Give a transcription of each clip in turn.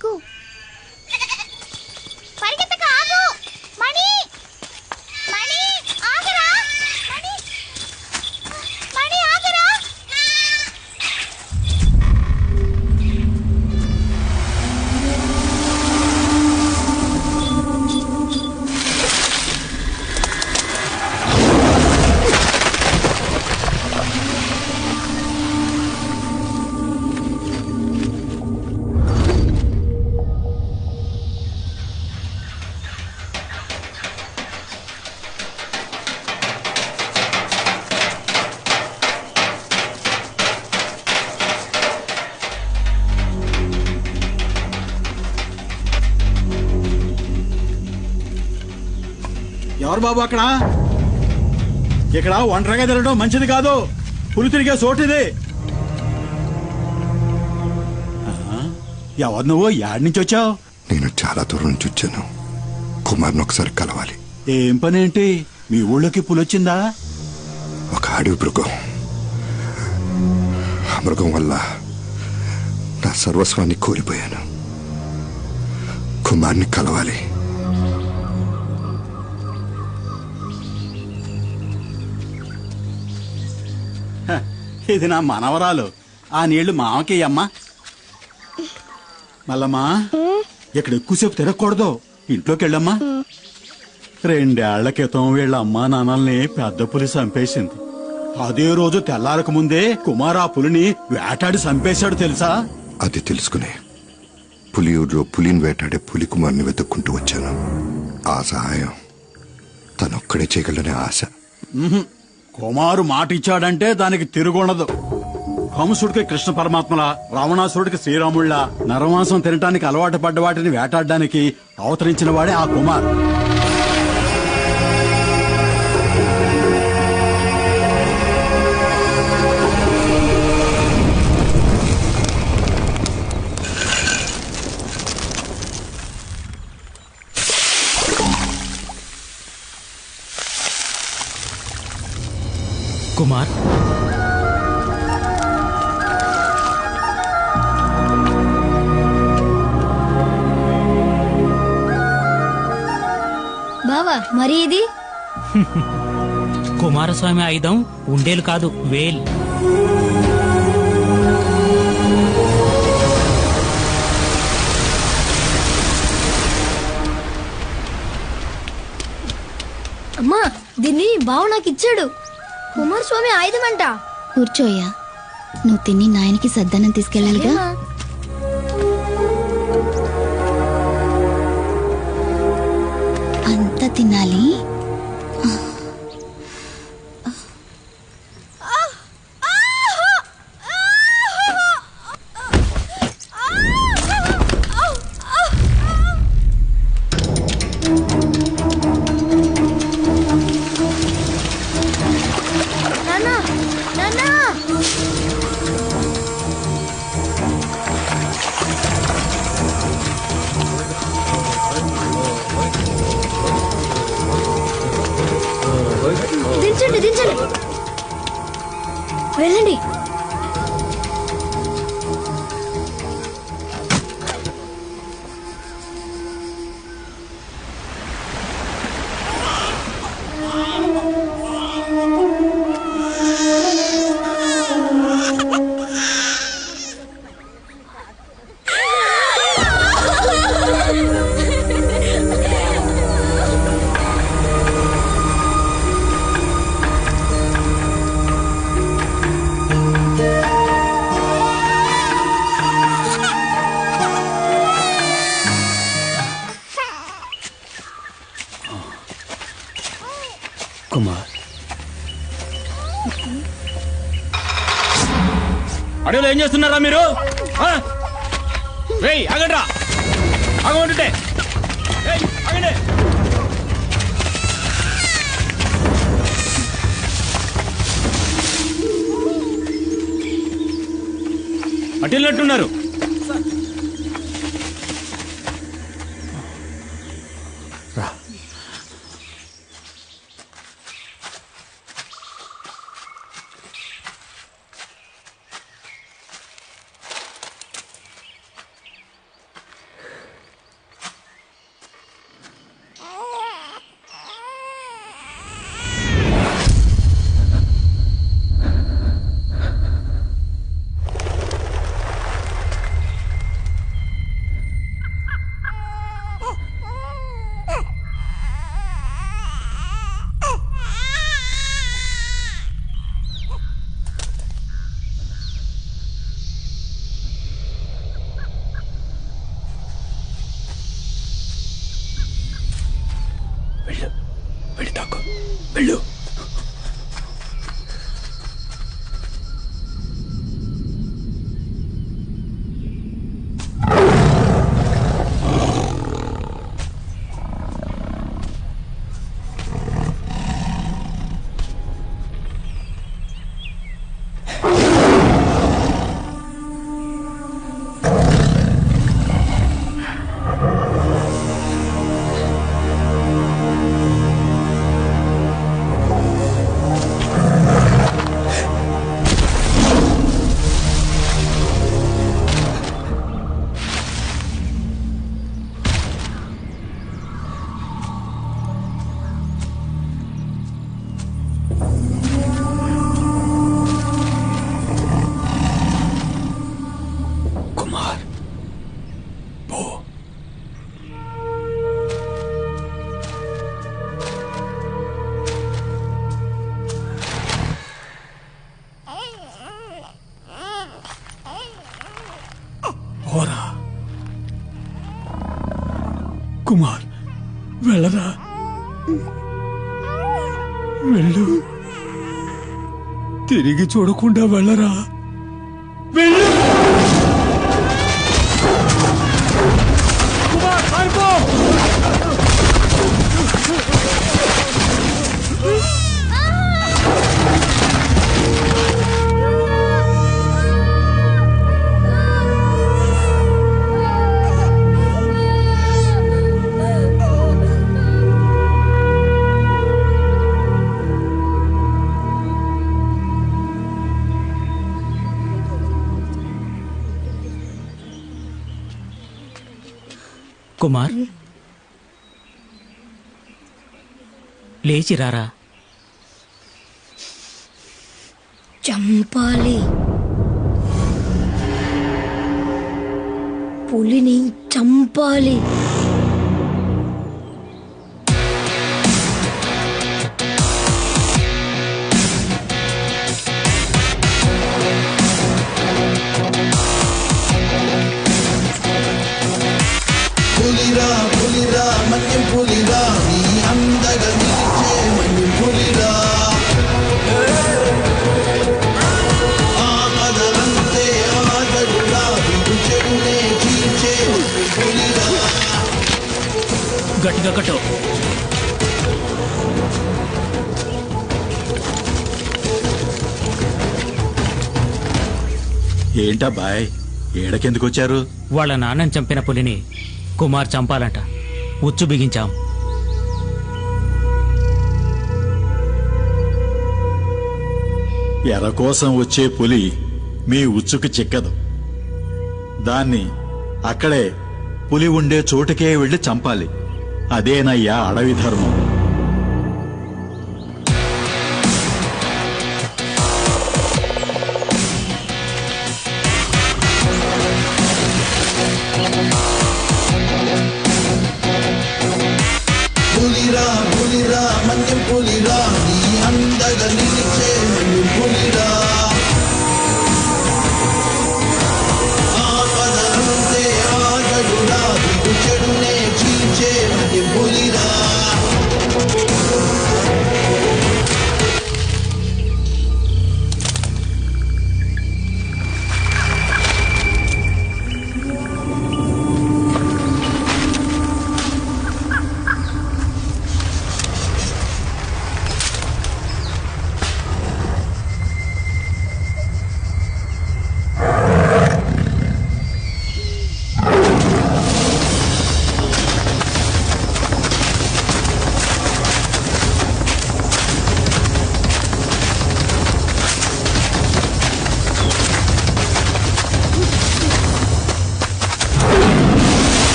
ఆగు పరిగెత్తక ఆగు మణి మణి ఆగరా మణి మణి ఆగరా ఎవరు బాబు అక్కడ? ఇక్కడ ఒంటరిగా తిరగడం మంచిది కాదు. పులి తిరిగే చోటిది. ఎవరు నువ్వు? యాడ్ నుంచి వచ్చావు? నేను చాలా దూరం నుంచి వచ్చాను. కుమార్ని ఒకసారి కలవాలి. ఏం పని ఏంటి? మీ ఊళ్ళోకి పులి వచ్చిందా? ఒక అడవి మృగం. ఆ మృగం వల్ల నా సర్వస్వాన్ని కోల్పోయాను. కుమార్ని కలవాలి. ఇది నా మనవరాలు. ఆ నీళ్లు మామకి అమ్మా. మల్లమ్మా, ఇక్కడ ఎక్కువసేపు తిరగకూడదు. ఇంట్లోకి వెళ్ళమ్మా. 2 ఏళ్ల క్రితం వీళ్ళ అమ్మా నాన్నల్ని పెద్ద పులి చంపేసింది. అదే రోజు తెల్లారక ముందే కుమార్ ఆ పులిని వేటాడి చంపేశాడు తెలుసా? అది తెలుసుకునే పులియూరులో పులిని వేటాడే పులి కుమార్ని వెతుక్కుంటూ వచ్చాను. ఆ సహాయం తనొక్కడే చేయగలనే ఆశ. కుమారు మాట ఇచ్చాడంటే దానికి తిరుగుండదు. కంసుడికి కృష్ణ పరమాత్మల, రావణాసురుడికి శ్రీరాముళ్ళ, నరమాంసం తినటానికి అలవాటు పడ్డ వాటిని వేటాడడానికి అవతరించిన వాడే ఆ కుమార్. కుమార్, బావా మరి ఇది కుమారస్వామి ఆయుధం ఉండేలు కాదు, వేల్. అమ్మా, దీన్ని బావ నాకు ఇచ్చాడు. కుమారస్వామి ఆయుధం అంట. కూర్చోయ్యా. నువ్వు తిని నాయనకి సద్దన్నం తీసుకెళ్ళాలిగా. అంతా తినాలి. దించండి దించండి, వెళ్ళండి. కుమార్, అడవిలో ఏం చేస్తున్నారా మీరు? ఆగండ్రా, ఆగమంటుంటే ఆగండి. అటెళ్ళినట్టున్నారు. పోరా కుమార్, వెళ్ళరా, వెళ్ళు, తిరిగి చూడకుండా వెళ్ళరా, వెళ్ళు. కుమార్, పారిపో. కుమార్, లేచి రారా. చంపాలి, పులిని చంపాలి. పులిరా పులిరా మన్యం పులిరా నీ అందగ నిలిచే మన్యం పులిరా ఆపదలంతే ఆగడురా విడు చెడునే చీల్చే పులిరా. గట్టిగా కట్టు. ఏంటబ్బాయ్, ఏడకెందుకు వచ్చారు? వాళ్ళ నాన్నని చంపిన పులిని కుమార్ చంపాలంట. ఉచ్చు బిగించాం. ఎర కోసం వచ్చే పులి మీ ఉచ్చుకు చిక్కదు. దాన్ని అక్కడే పులి ఉండే చోటుకే వెళ్లి చంపాలి. అదేనయ్యా అడవి ధర్మం. పులిరా పులిరా మన్యం పులిరా నీ అందగ నిలిచే మన్యం పులిరా ఆపదలంతే ఆగడురా విడు చెడునే చీల్చే మన్యం పులిరా.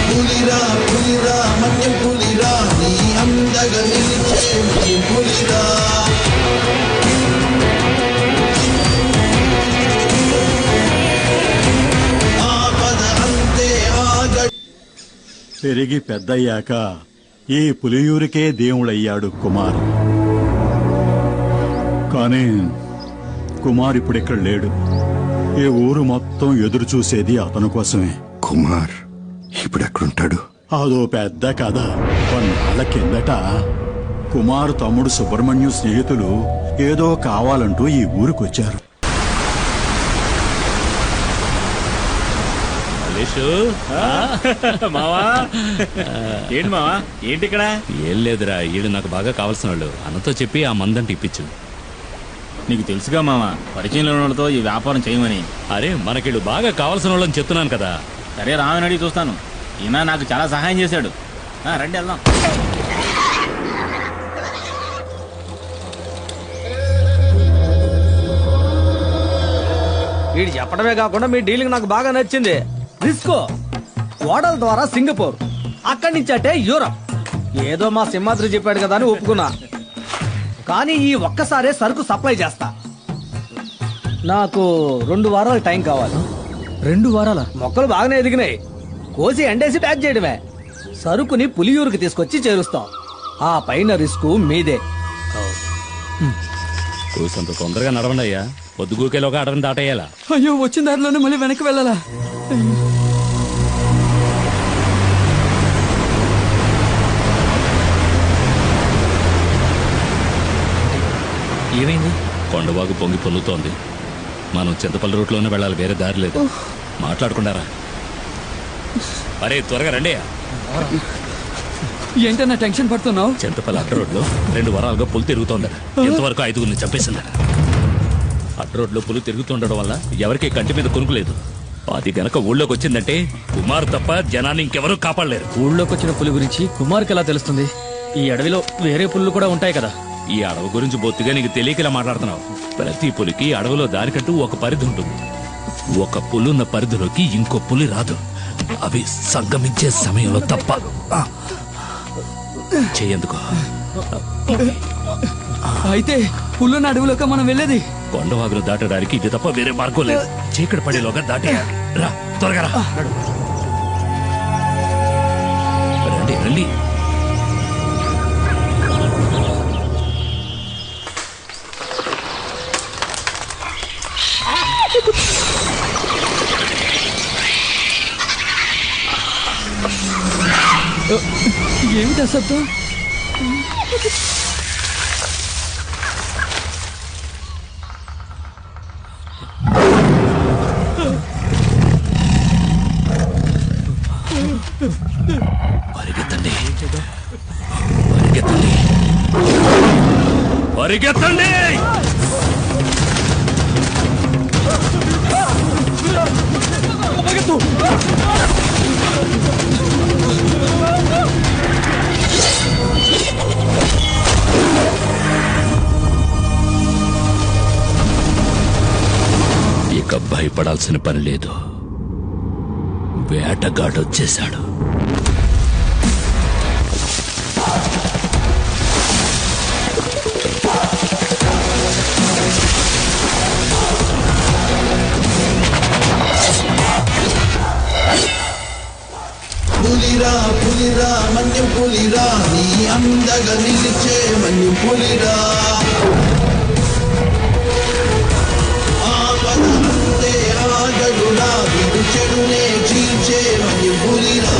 పులిరా పులిరా మన్యం పులిరా నీ పెరిగి పెద్దయ్యాక ఈ పులియూరికే దేవుడయ్యాడు కుమార్. కానీ కుమార్ ఇప్పుడిక్కడ లేడు. ఈ ఊరు మొత్తం ఎదురు చూసేది అతని కోసమే. కుమార్ ఇప్పుడు ఎక్కడుంటాడు? అదో పెద్ద కథ. కొన్నాళ్ళ కిందట కుమార్ తమ్ముడు సుబ్రహ్మణ్యం స్నేహితులు ఏదో కావాలంటూ ఈ ఊరికొచ్చారు. మావా ఏంటి మావా ఏంటి ఇక్కడ? ఏం లేదురా, ఈడు నాకు బాగా కావాల్సిన వాళ్ళు. అన్నతో చెప్పి ఆ మందంటే ఇప్పించు. నీకు తెలుసుగా మావా, పరిచయం లేని వాళ్ళతో ఈ వ్యాపారం చేయమని. అరే మనకిడు బాగా కావాల్సిన వాళ్ళని చెప్తున్నాను కదా. సరే రామని అడిగి చూస్తాను. ఈయన నాకు చాలా సహాయం చేశాడు. రండి వెళ్దాం. వీడు చెప్పడమే కాకుండా మీ డీలింగ్ నాకు బాగా నచ్చింది. రిస్కో ఓడల ద్వారా సింగపూర్, అక్కడి నుంచి అంటే యూరప్. ఏదో మా సింహాద్రి చెప్పాడు కదా అని ఒప్పుకున్నా. కానీ ఈ ఒక్కసారే సరుకు సప్లై చేస్తా. నాకు 2 వారాలు టైం కావాలి. 2 వారాల మొక్కలు బాగానే ఎదిగినాయి. కోసి ఎండేసి ప్యాక్ చేయడమే. సరుకుని పులియూరుకి తీసుకొచ్చి చేరుస్తాం. ఆ పైన రిస్క్ మీదే. కూసంత తొందరగా నడవండి అయ్యా. పొద్దుగూకేలోగా అడవిని దాటేయాలా? అయ్యో, వచ్చిన దారిలోనే మళ్ళీ వెనక్కి వెళ్ళాలా? ఏమైంది? కొండవాగు పొంగి పొల్లుతోంది. మనం చింతపల్లి రూట్లోనే వెళ్ళాలి, వేరే దారి లేదు. మాట్లాడుకుంటారా? అరే త్వరగా రండి. ఏంటన్నా టెన్షన్ పడుతున్నావు? చింతపల్లి అడ్డ రోడ్లో 2 వారాలుగా పులి తిరుగుతోందట. ఎంతవరకు 5గురిని చంపేసిందట. అడ్డ రోడ్లో పులి తిరుగుతుండడం వల్ల ఎవరికి కంటి మీద కొనుక్కులేదు. అది గనక ఊళ్ళోకి వచ్చిందంటే కుమార్ తప్ప జనాన్ని ఇంకెవరూ కాపాడలేరు. ఊళ్ళోకి వచ్చిన పులి గురించి కుమార్కి ఎలా తెలుస్తుంది? ఈ అడవిలో వేరే పులులు కూడా ఉంటాయి కదా. ఈ అడవి గురించి బొత్తిగా నీకు తెలియకలా మాట్లాడుతున్నావు. ప్రతి పులికి అడవిలో దానికంటూ ఒక పరిధి ఉంటుంది. ఒక పులున్న పరిధిలోకి ఇంకో పులి రాదు. అవి సంగమించే సమయంలో తప్ప. చెయ్యందుకో. అయితే పుల్లున్న అడవిలోకి మనం వెళ్ళేది? కొండవాగులు దాటడానికి ఇది తప్ప వేరే మార్గం లేదు. చీకటి పడేలోగా దాటేయాలి. రా త్వరగా రా. రండి రండి. ఏమిటా శబ్దం? పరిగెత్తండి పరిగెత్తండి పరిగెత్తండి. ఇక భయపడాల్సిన పని లేదు. వేటగాడొచ్చేశాడు. పులిరా పులిరా మన్యం పులిరా, నీ అందగా నిలిచే మన్యం పులిరా. ఆపద అంతే ఆగడురా, విడు చెడునే చీల్చే మన్యం పులిరా.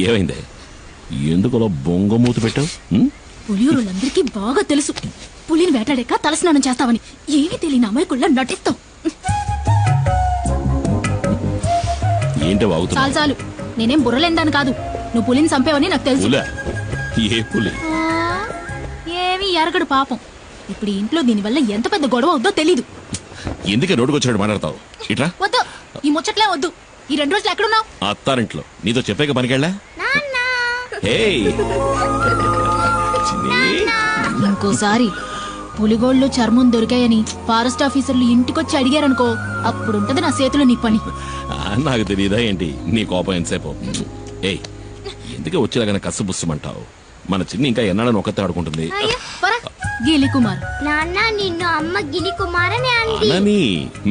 ఏమైంది? ఎందుకలా బొంగమూతి పెట్టావు? పులియూరులందరికీ బాగా తెలుసు పులిని వేటాడాక తలస్నానం చేస్తావని. ఏమీ తెలియని అమాయకుల్లా నటిస్తావు. ఏంటో వాగుతున్నా? చాలు చాలు, నేనేం బుర్రలేందాను కాదు. నువ్వు పులిని చంపేవని నాకు తెలుసు. పులా? ఏ పులి? ఏమీ ఎరగడు పాపం. ఇప్పుడు ఈ ఇంట్లో దీనివల్ల ఎంత పెద్ద గొడవ అవుద్దో తెలీదు. ఎందుకే రోడ్డుకు వచ్చినట్టు మాట్లాడతావు? ఇట్రా. వద్దు, ఈ ముచ్చట్లే వద్దు. ఈ 2 రోజులు ఎక్కడున్నావు? అత్తారింట్లో. నీతో చెప్పాక పనికెళ్ళా? ఏయ్, చిన్ని. ఇంకోసారి పులిగోళ్ళు చర్మం దొరికాయని ఫారెస్ట్ ఆఫీసర్లు ఇంటికొచ్చి అడిగారనుకో, అప్పుడుంటది నా చేతిలో నీ పని. నాకు తెలియదా ఏంటి నీ కోపం ఎంతసేపు? ఏయ్, ఎందుకే వచ్చేలాగానే కసు బుస్సుమంటావు? మన చిన్ని ఇంకా ఎన్నాడని ఒక్కతే ఆడుకుంటుంది. గీలి కుమార్. నాన్న నిన్ను అమ్మ గిని కుమారని అంది. అనని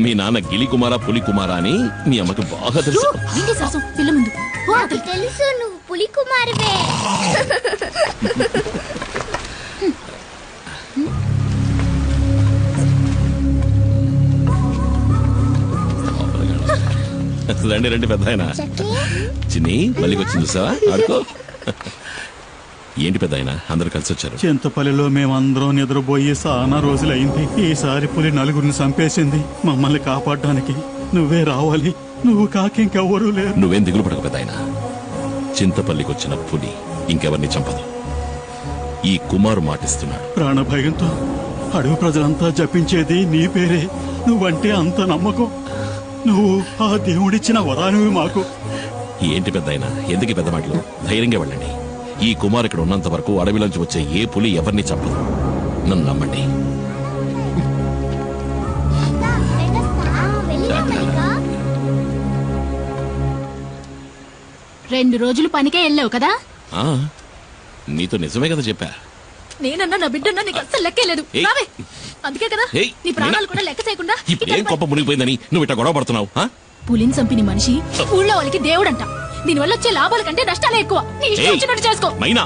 మీ నాన్న గిలి కుమారా పులి కుమారా అని మీ అమ్మకి బాగా తెలుసు. ఏంటి సరసం పిల్ల ముందు? నాకు తెలుసు నువ్వు పులి కుమారువే. రండి రండి పెద్ద ఆయన. చిన్ని మళ్ళీ వచ్చింది చూసావా? ఆడుకో. ఏంటి పెద్ద ఆయన అందరూ కలిసి వచ్చారు? చింతపల్లిలో మేమందరం నిద్రపోయి చాలా రోజులైంది. ఈసారి పులి 4 చంపేసింది. మమ్మల్ని కాపాడడానికి నువ్వే రావాలి. నువ్వు కాకింకెవ్వరూ లేరు. నువ్వేం దిగులు పడక పెద్ద ఆయన. చింతపల్లికి వచ్చిన పులి ఇంకెవరిని చంపదు. ఈ కుమారు మాటిస్తున్నాడు. ప్రాణభయంతో అడవి ప్రజలంతా జపించేది నీ పేరే. నువ్వంటే అంత నమ్మకం. నువ్వు ఆ దేవుడిచ్చిన వరానివి మాకు. ఏంటి పెద్ద ఆయన ఎందుకు పెద్ద మాటలు? ధైర్యంగా వెళ్ళండి. ఈ కుమార్ ఇక్కడ ఉన్నంత వరకు అడవిలోంచి వచ్చే ఏ పులి ఎవరిని చంపదు. నన్ను నమ్మండి. రెండు రోజులు పనికే వెళ్ళావు కదా? ఆ, నీతో నిజమే కదా చెప్పా. నేనన్నా నా బిడ్డన్నా నీకు అస్సలు లెక్కేలేదు. ఏయ్. రావే. అందుకే కదా ఏయ్, నీ ప్రాణాలు కూడా లెక్క చేయకుండా ఇప్పుడు ఏం కొప్ప మునిగిపోయిందని నువ్వు ఇట్లా గొడవ పడుతున్నావు? పులిని చంపిన మనిషి ఊళ్ళో వాళ్ళకి దేవుడంట. దీనివల్ల వచ్చే లాభాల కంటే నష్టాలే ఎక్కువ. నీ ఇష్టం ఏయ్, వచ్చినట్టు చేసుకో. మైనా.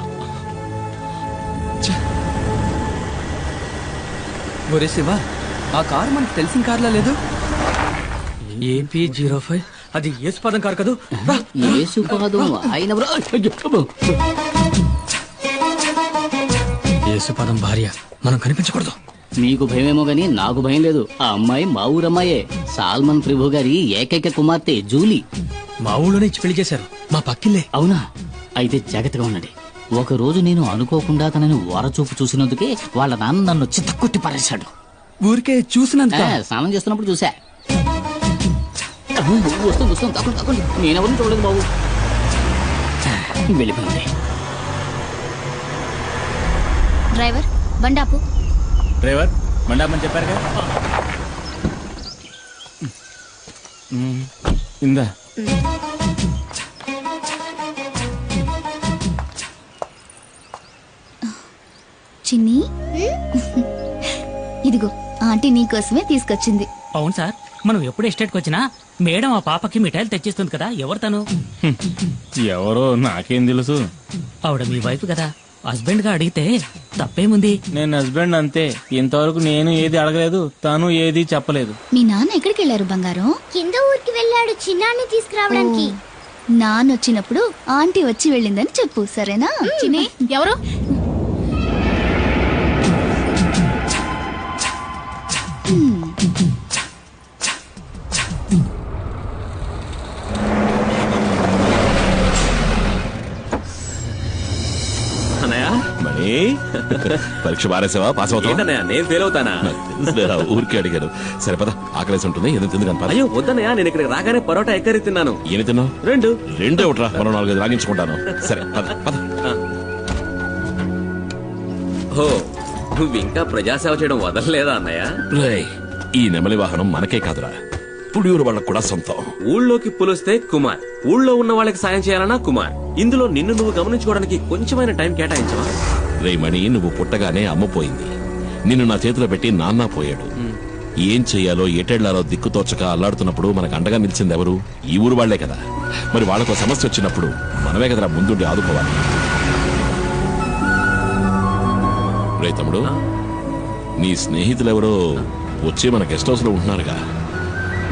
ఒరే శివ, ఆ కారు మనకు తెలిసిన కార్లా లేదు. AP05 అది యేసుపాదం కారు కదూ? యేసుపాదం భార్య. మనం కనిపించకూడదు. మీకు భయమేమో గాని నాకు భయం లేదు. ఆ అమ్మాయి మా ఊరమ్మాయే. సాల్మన్ ప్రభు గారి ఏకైక కుమార్తె జూలీ. మా ఊళ్ళోనే ఇచ్చి పెళ్లి చేశారు. మా పక్కిల్లే. అవునా? అయితే జాగ్రత్తగా ఉండండి. ఒక రోజు నేను అనుకోకుండా తనని ఓరచూపు చూసినందుకే వాళ్ళ నాన్న నన్ను చిత్తకొట్టి పారేశాడు. ఊరికే చూసినంత? స్నానం చేస్తున్నప్పుడు చూసా. వస్తుంది వస్తుంది, తక్కువ తక్కువ. నేనెవరిని చూడలేదు బాబు. వెళ్ళిపోయింది. డ్రైవర్ బండాపు. డ్రైవర్ మండాపని చెప్పారు కదా. ఇందా చిన్ని, ఇదిగో ఆంటీ నీకోసమే తీసుకొచ్చింది. అవును సార్, మనం ఎప్పుడు ఎస్టేట్కి వచ్చినా మేడం ఆ పాపకి మిఠాయిలు తెచ్చిస్తుంది కదా. ఎవరు తను? ఎవరో నాకేం తెలుసు. ఆవిడ మీ వైఫ్ కదా. హస్బెండ్ గా అడిగితే తప్పేముంది? నేను హస్బెండ్ అంతే. ఇంతవరకు నేను ఏది అడగలేదు, తను ఏది చెప్పలేదు. మీ నాన్న ఎక్కడికి వెళ్ళారు బంగారం? కింద ఊరికి వెళ్ళాడు చిన్నాన్ని తీసుకురావడానికి. నాన్న వచ్చినప్పుడు ఆంటీ వచ్చి వెళ్ళిందని చెప్పు, సరేనా? చిన్ని, ఎవరు? మణి, పరీక్ష బారేసావా? పాస్ అవుతావా? నేను ఫెయిల్ అవుతానా? ఊరికే అడిగారు. సరే పద, ఆకలేసి ఉంటుంది. ఏదో తిందు కానీ. అయ్యో వద్దనయ్యా, నేను ఇక్కడ రాగానే పరోటా ఎక్కరి తిన్నాను. ఏమి తిన్నావు? 2. రెండే ఒకట్రా, మరో 4 రాగించుకుంటాను. సరే పద పద. ఓ, నువ్వు ఇంకా ప్రజాసేవ చేయడం వదలలేదా అన్నయ్య? రేయ్, ఈ నెమలి వాహనం మనకే కాదురా, పుడియూరు వాళ్ళకు కూడా సొంతం. ఊళ్ళోకి పులిస్తే కుమార్, ఊళ్ళో ఉన్న వాళ్ళకి సాయం చేయాలన్నా కుమార్. ఇందులో నిన్ను నువ్వు గమనించుకోవడానికి కొంచెమైన టైం కేటాయించవా? రే మణి, నువ్వు పుట్టగానే అమ్మ పోయింది. నిన్ను నా చేతిలో పెట్టి నాన్న పోయాడు. ఏం చెయ్యాలో ఎటెళ్లాలో దిక్కుతోచక అల్లాడుతున్నప్పుడు మనకు అండగా నిలిచింది ఎవరు? ఈ ఊరు వాళ్లే కదా. మరి వాళ్ళకు సమస్య వచ్చినప్పుడు మనమే కదరా ముందుండి ఆదుకోవాలి. రే తమ్ముడు, నీ స్నేహితులెవరో వచ్చి మన గెస్ట్ హౌస్ లో ఉంటున్నారుగా.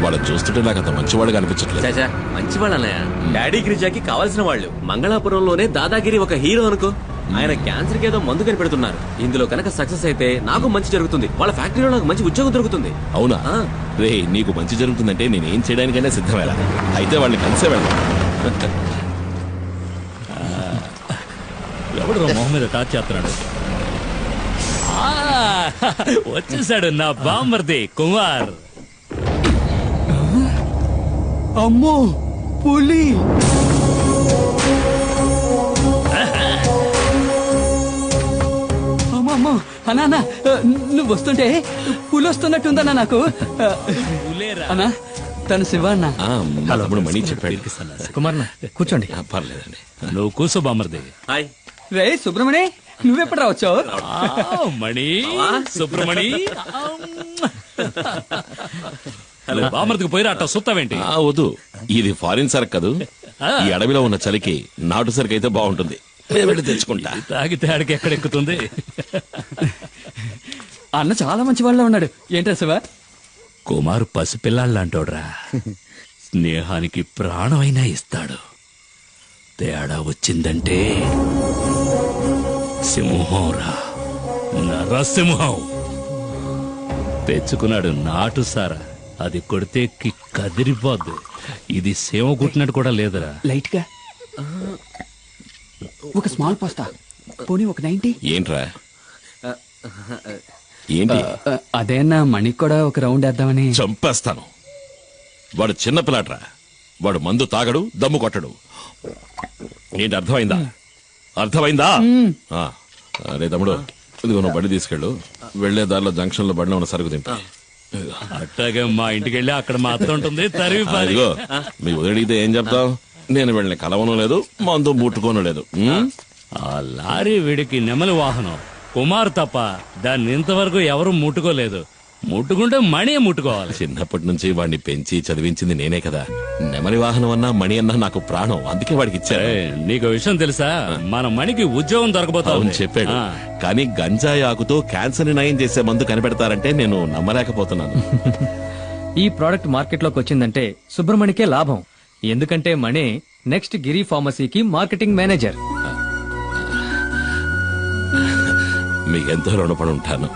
వాళ్ళని చూస్తుంటే నాకు అంత మంచివాడుగా అనిపించట్లేదు. చాచా మంచివాళ్ళు అన్నయ్య. డాడీ గిరిజాకి కావాల్సిన వాళ్ళు. మంగళాపురంలోనే దాదాగిరి ఒక హీరో అనుకో. ఆయన క్యాన్సర్ కి ఏదో మందు కనిపెడుతున్నారు. ఇందులో కనుక సక్సెస్ అయితే నాకు మంచి జరుగుతుంది, వాళ్ళ ఫ్యాక్టరీలో నాకు మంచి ఉద్యోగం దొరుకుతుంది. అవునా? రే, నీకు మంచి జరుగుతుందంటే నేను ఏం చేయడానికైనా సిద్ధమేలా. అయితే వాళ్ళని కలిసే వెళ్దాం. ఎవడు మొహం మీద టాచ్ చేస్తున్నాడు? వచ్చేసాడు నా బామ్మర్ది కుమార్. అమ్మో పులి! అమ్మో అన్నా, నువ్వు వస్తుంటే పులి వస్తున్నట్టుందన్నా నాకు. అన్నా, తను శివ అన్న. తమ్ముడు మణి చెప్పాడు. కుమార్ కూర్చోండి. పర్లేదండి. నువ్వు కూర్చో బామ్మర్ది. హాయ్ రే సుబ్రమణి, నువ్వెప్పుడు రావచ్చావు? మణి సుబ్రమణి. బామ్మర్దికి పోయిరా అట్ట సుత్తావేంటి? వద్దు, ఇది ఫారిన్ సరుకు కదూ. ఈ అడవిలో ఉన్న చలికి నాటు సరుకు అయితే బాగుంటుంది. వెళ్ళి తెచ్చుకుంటా. తాగితే ఆడికి ఎక్కడెక్కుతుంది? అన్న చాలా మంచి వాళ్ళ ఉన్నాడు. ఏంటా శివ? కుమార్ పసిపిల్లాళ్ళంటోడ్రా. స్నేహానికి ప్రాణమైనా ఇస్తాడు. తేడా వచ్చిందంటే సింహంరా, నరసింహం. తెచ్చుకున్నాడు నాటు సారా. అది కొడితే కదిరిపోద్దు. ఇది సేవ కుట్టినట్టు కూడా లేదురా. లైట్ గా ఒక స్మాల్ పాస్తా, పోనీ ఒక 90. ఏంట్రా ఏంటి? అదేనా మణికి కూడా ఒక రౌండ్ వేద్దామని. చంపేస్తాను. వాడు చిన్న పిల్లాడ్రా. వాడు మందు తాగడు, దమ్ము కొట్టడు. ఏంటి అర్థమైందా? అర్థమైందా? అరే తమ్ముడు, ఇదిగో నువ్వు బండి తీసుకెళ్ళు. వెళ్లే దారిలో జంక్షన్ లో బండి ఉన్న సరుకు తింటా. అట్టాగే మా ఇంటికి వెళ్ళి అక్కడ మా అత్త ఉంటుంది. ఇదిగో మీ వదిలితే ఏం చెప్తావు? నేను వెళ్ళిన కలవను లేదు, మందు ముట్టుకోను లేదు. ఆ లారీ వీడికి నెమలి వాహనం. కుమార్ తప్ప దాన్ని ఇంతవరకు ఎవరు ముట్టుకోలేదు. ముట్టుకుంటే మణి ముట్టుకోవాలి. చిన్నప్పటి నుంచి వాడిని పెంచి చదివించింది నేనే కదా. నెమలి వాహనం అన్నా మణి అన్నా నాకు ప్రాణం. అందుకే వాడికి ఇచ్చా. నీకు విషయం తెలుసా? మన మణికి ఉద్యోగం దొరకబోతావు చెప్పాడు. కానీ గంజాయి ఆకుతో క్యాన్సర్ ని నయం చేసే మందు కనిపెడతారంటే నేను నమ్మలేకపోతున్నాను. ఈ ప్రోడక్ట్ మార్కెట్ లోకి వచ్చిందంటే సుబ్రమణికే లాభం. ఎందుకంటే మణి నెక్స్ట్ గిరి ఫార్మసీకి మార్కెటింగ్ మేనేజర్. మీకెంతో రుణపడి ఉంటాను.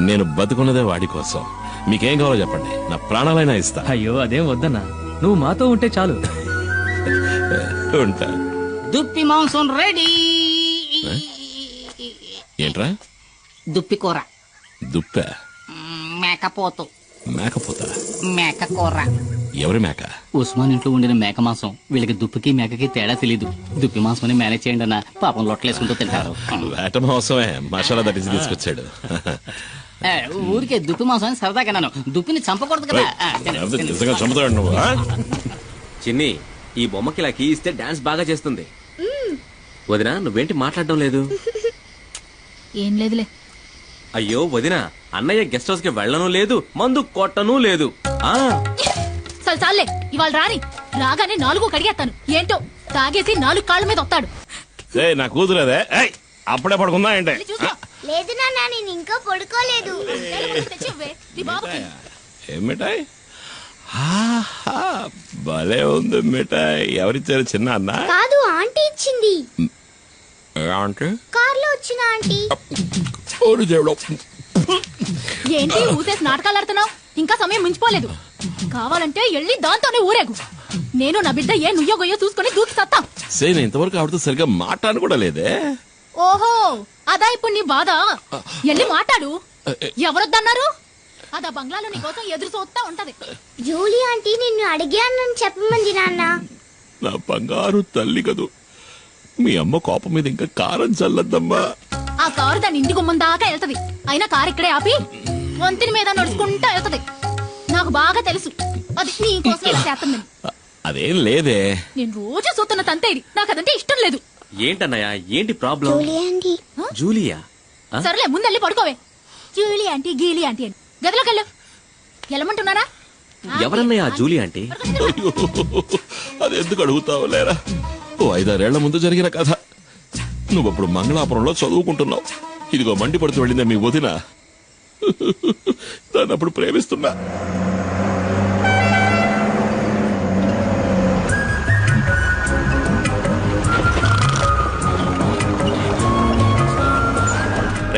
నేను బతుకున్నదే వాడి కోసం. మీకేం కావాలో చెప్పండి, నా ప్రాణాలైనా ఇస్తా. అయ్యో అదేం వద్దన్నా, నువ్వు మాతో ఉంటే చాలు. ఉంటా. దుప్పి మాంసం రెడీ. ఏంట్రా? దుప్పి కూర. దుప్ప? మేకపోతు. మేకపోతా? మేక కూర. ఎవరి మేక? ఉస్మాన్ ఇంట్లో ఉండిన మేక మాంసం. వీళ్ళకి దుప్పికి మేకకి తేడా తెలీదు. దుప్పి మాంసం మేనేజ్ చేయండి అన్న. పాపం లొట్టలేసుకుంటూ తింటారు. వేట మాంసమే మసాలా దట్టించి తీసుకొచ్చాడు. ఊరికే దుప్పి మాంసం సరదాగా నన్ను. దుప్పిని చంపకూడదు కదా. నిజంగా చంపుతాడు నువ్వు. చిన్ని, ఈ బొమ్మకి ఇలా కీ ఇస్తే డాన్స్ బాగా చేస్తుంది. వదినా, నువ్వేంటి మాట్లాడడం లేదు? ఏం లేదులే. అయ్యో వదినా, అన్నయ్య గెస్ట్ హౌస్ కి వెళ్ళను లేదు, మందు కొట్టను లేదు. చాలే, ఇవాళ రాని. రాగానే 4 కడిగేస్తాను. ఏంటో తాగేసి 4 కాళ్ళ మీద వస్తాడు. నా కూతురేదే. అప్పుడే పడుకుందా ఏంటే? లేదు నాన్న, నేను ఇంకా పడుకోలేదు. ఏం మిఠాయి? భలే ఉంది మిఠాయి. ఎవరిచ్చారు? చిన్న అన్న? కాదు, ఆంటీ ఇచ్చింది. అంటే కార్లో వచ్చిన ఆంటీ. ఏంటి ఊసేసి నాటకాలు ఆడుతున్నావు? ఇంకా సమయం మించిపోలేదు. కావాలంటే వెళ్ళి దాంతోనే ఊరేగు. నేను నా బిడ్డ ఏ నుయ్యో గొయ్యో చూసుకుని దూకి సత్తా. నేను ఇంతవరకు ఆవిడతో సరిగ్గా మాట్లాడను కూడా లేదే. ఓహో, అదా ఇప్పుడు నీ బాధ? వెళ్ళి మాట్లాడు. ఎవరొద్దన్నారు? అదా బంగ్లాలో నీ కోసం ఎదురు చూస్తా ఉంటది. జూలీ ఆంటీ నిన్ను అడిగానని చెప్పమంది నాన్న. నా బంగారు తల్లి కదూ. మీ అమ్మ కోపం మీద ఇంకా కారం చల్లద్దమ్మా. ఆ కారు దాని ఇంటి గుమ్మం దాకా వెళ్తది. అయినా కారు ఇక్కడే ఆపి వంతిని మీద నడుచుకుంటా వెళ్తది. నాకు బాగా తెలుసు అది నీ కోసం ఇలా చేస్తుందని. అదేం లేదే. నేను రోజు చూస్తున్న తంతేది. నాకు అదంటే ఇష్టం లేదు. ఏంటన్నయ్య, ఏంటి ప్రాబ్లం? జూలియా? సరేలే, ముందెళ్ళి పడుకోవే. జూలీ ఆంటీ గీలీ ఆంటీ అని గదిలోకి వెళ్ళు. వెళ్ళమంటున్నారా? ఎవరన్నయ్య జూలీ ఆంటీ? అది ఎందుకు అడుగుతావు లేరా? 5-6 ఏళ్ల ముందు జరిగిన కథ. నువ్వప్పుడు మంగళాపురంలో చదువుకుంటున్నావు. ఇదిగో మండిపడుతూ వెళ్ళిందే మీ వదిన. దాన్ని అప్పుడు ప్రేమిస్తున్నా.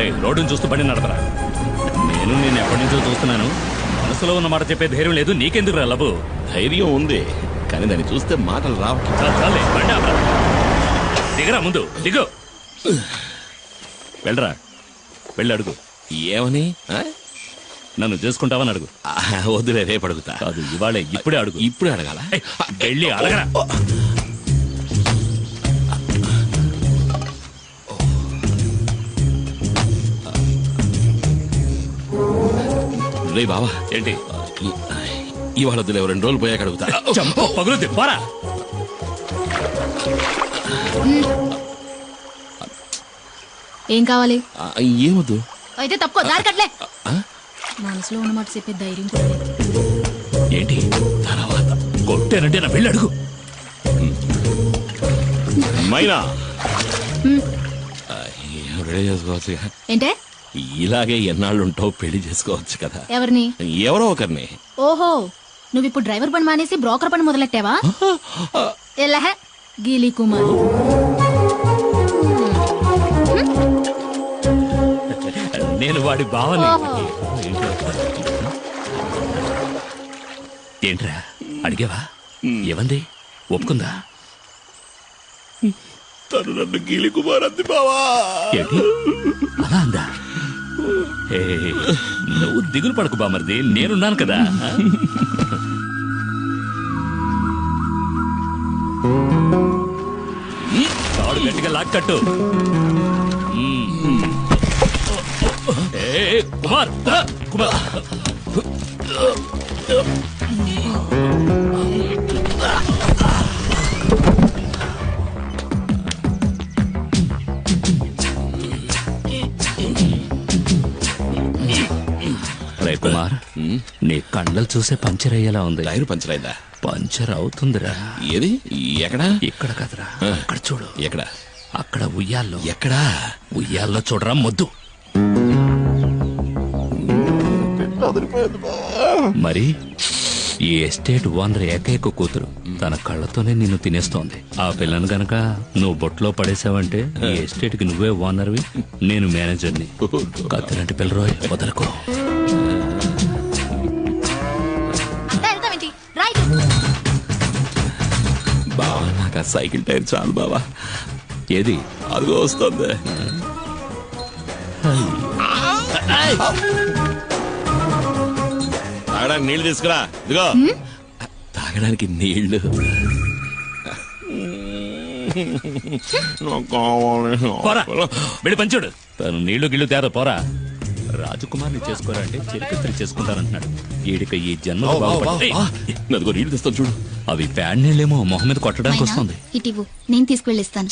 అరే రోడ్డును చూస్తూ బండి నడపరా. నేను ఎప్పటి నుంచో చూస్తున్నాను. మనసులో ఉన్న మాట చెప్పే ధైర్యం లేదు. నీకెందుకు రా లబు? ధైర్యం ఉంది, కానీ దాన్ని చూస్తే మాటలు రావట్లేదు. చాలే బండి ఆపరా. దిగరా ముందు, దిగు. వెళ్ళరా, వెళ్ళి అడుగు. ఏమని? నన్ను చేసుకుంటావని అడుగు. వద్దులే, రేపు అడుగుతా. కాదు, ఇవాళే, ఇప్పుడే అడుగు. ఇప్పుడే అడగాల? వెళ్ళి అడగరా. రే బావా, ఏంటి? ఇవాళ వద్దులే, 2 రోజులు పోయాక అడుగుతా. చంప పగులుద్ది, పోరా. ఏం కావాలి? ఏమొద్దు. అయితే తప్పుకో, దారి కట్లే. మనసులో ఉన్నమాట చెప్పే ధైర్యం కూడా లేదు. ఏంటి తర్వాత కొట్టానంటే నా వెళ్ళి అడుగు. మైనా రెడీ చేసుకోవచ్చు. ఏంటే? ఇలాగే ఎన్నాళ్ళు ఉంటావు, పెళ్లి చేసుకోవచ్చు కదా. ఎవరిని? ఎవరో ఒకరిని. ఓహో, నువ్వు ఇప్పుడు డ్రైవర్ పని మానేసి బ్రోకర్ పని మొదలెట్టావా? ఎలహ గీలీ కుమార్. నేను వాడి బావని. ఏంట్రా అడిగావా? ఏమంది? ఒప్పుకుందా? తను నన్ను గీలి కుమార్ అంది బావా. ఏంటి అలా అందా? నువ్వు దిగులు పడకు బామర్ది, నేనున్నాను కదా. తాడు గట్టిగా లాక్కట్టు. కుమార్, కుమార్. రే కుమార్, నీ కండలు చూసే పంచర్ అయ్యేలా ఉంది. టైర్ పంచర్ అయిందా? పంచర్ అవుతుందిరా. ఏది? ఎక్కడా? ఇక్కడ కదరా, అక్కడ చూడు. ఎక్కడ? అక్కడ ఉయ్యాల్లో. ఎక్కడా? ఉయ్యాల్లో చూడరా మొద్దు. మరి ఈ ఎస్టేట్ ఓనర్ ఏకైక కూతురు తన కళ్ళతోనే నిన్ను తినేస్తోంది. ఆ పిల్లను గనక నువ్వు బొట్లో పడేసావంటే ఈ ఎస్టేట్ కి నువ్వే ఓనర్వి, నేను మేనేజర్ని. కత్తిలాంటి పిల్లరోయ్, వదలకు. బావా, నాకు ఆ సైకిల్ టైర్ చాలు బావా. ఏది? అదిగో వస్తుంది. తాగడానికి నీళ్లు తీసుకురా. ఇదిగో తాగడానికి నీళ్లు. పోరా, వెళ్ళి పంచుడు. తను నీళ్లు గిళ్ళు తేరా, పోరా. రాజకుమార్ని చేసుకోరా అంటే చిరకత్రి చేసుకుంటానంటున్నాడు. ఈడిక ఈ జన్మ అదిగో నీళ్లు తెస్తాను చూడు. అవి ప్యాడ్ నీళ్ళేమో మొహం మీద కొట్టడానికి వస్తుంది. ఇటివ్వు, నేను తీసుకువెళ్ళిస్తాను.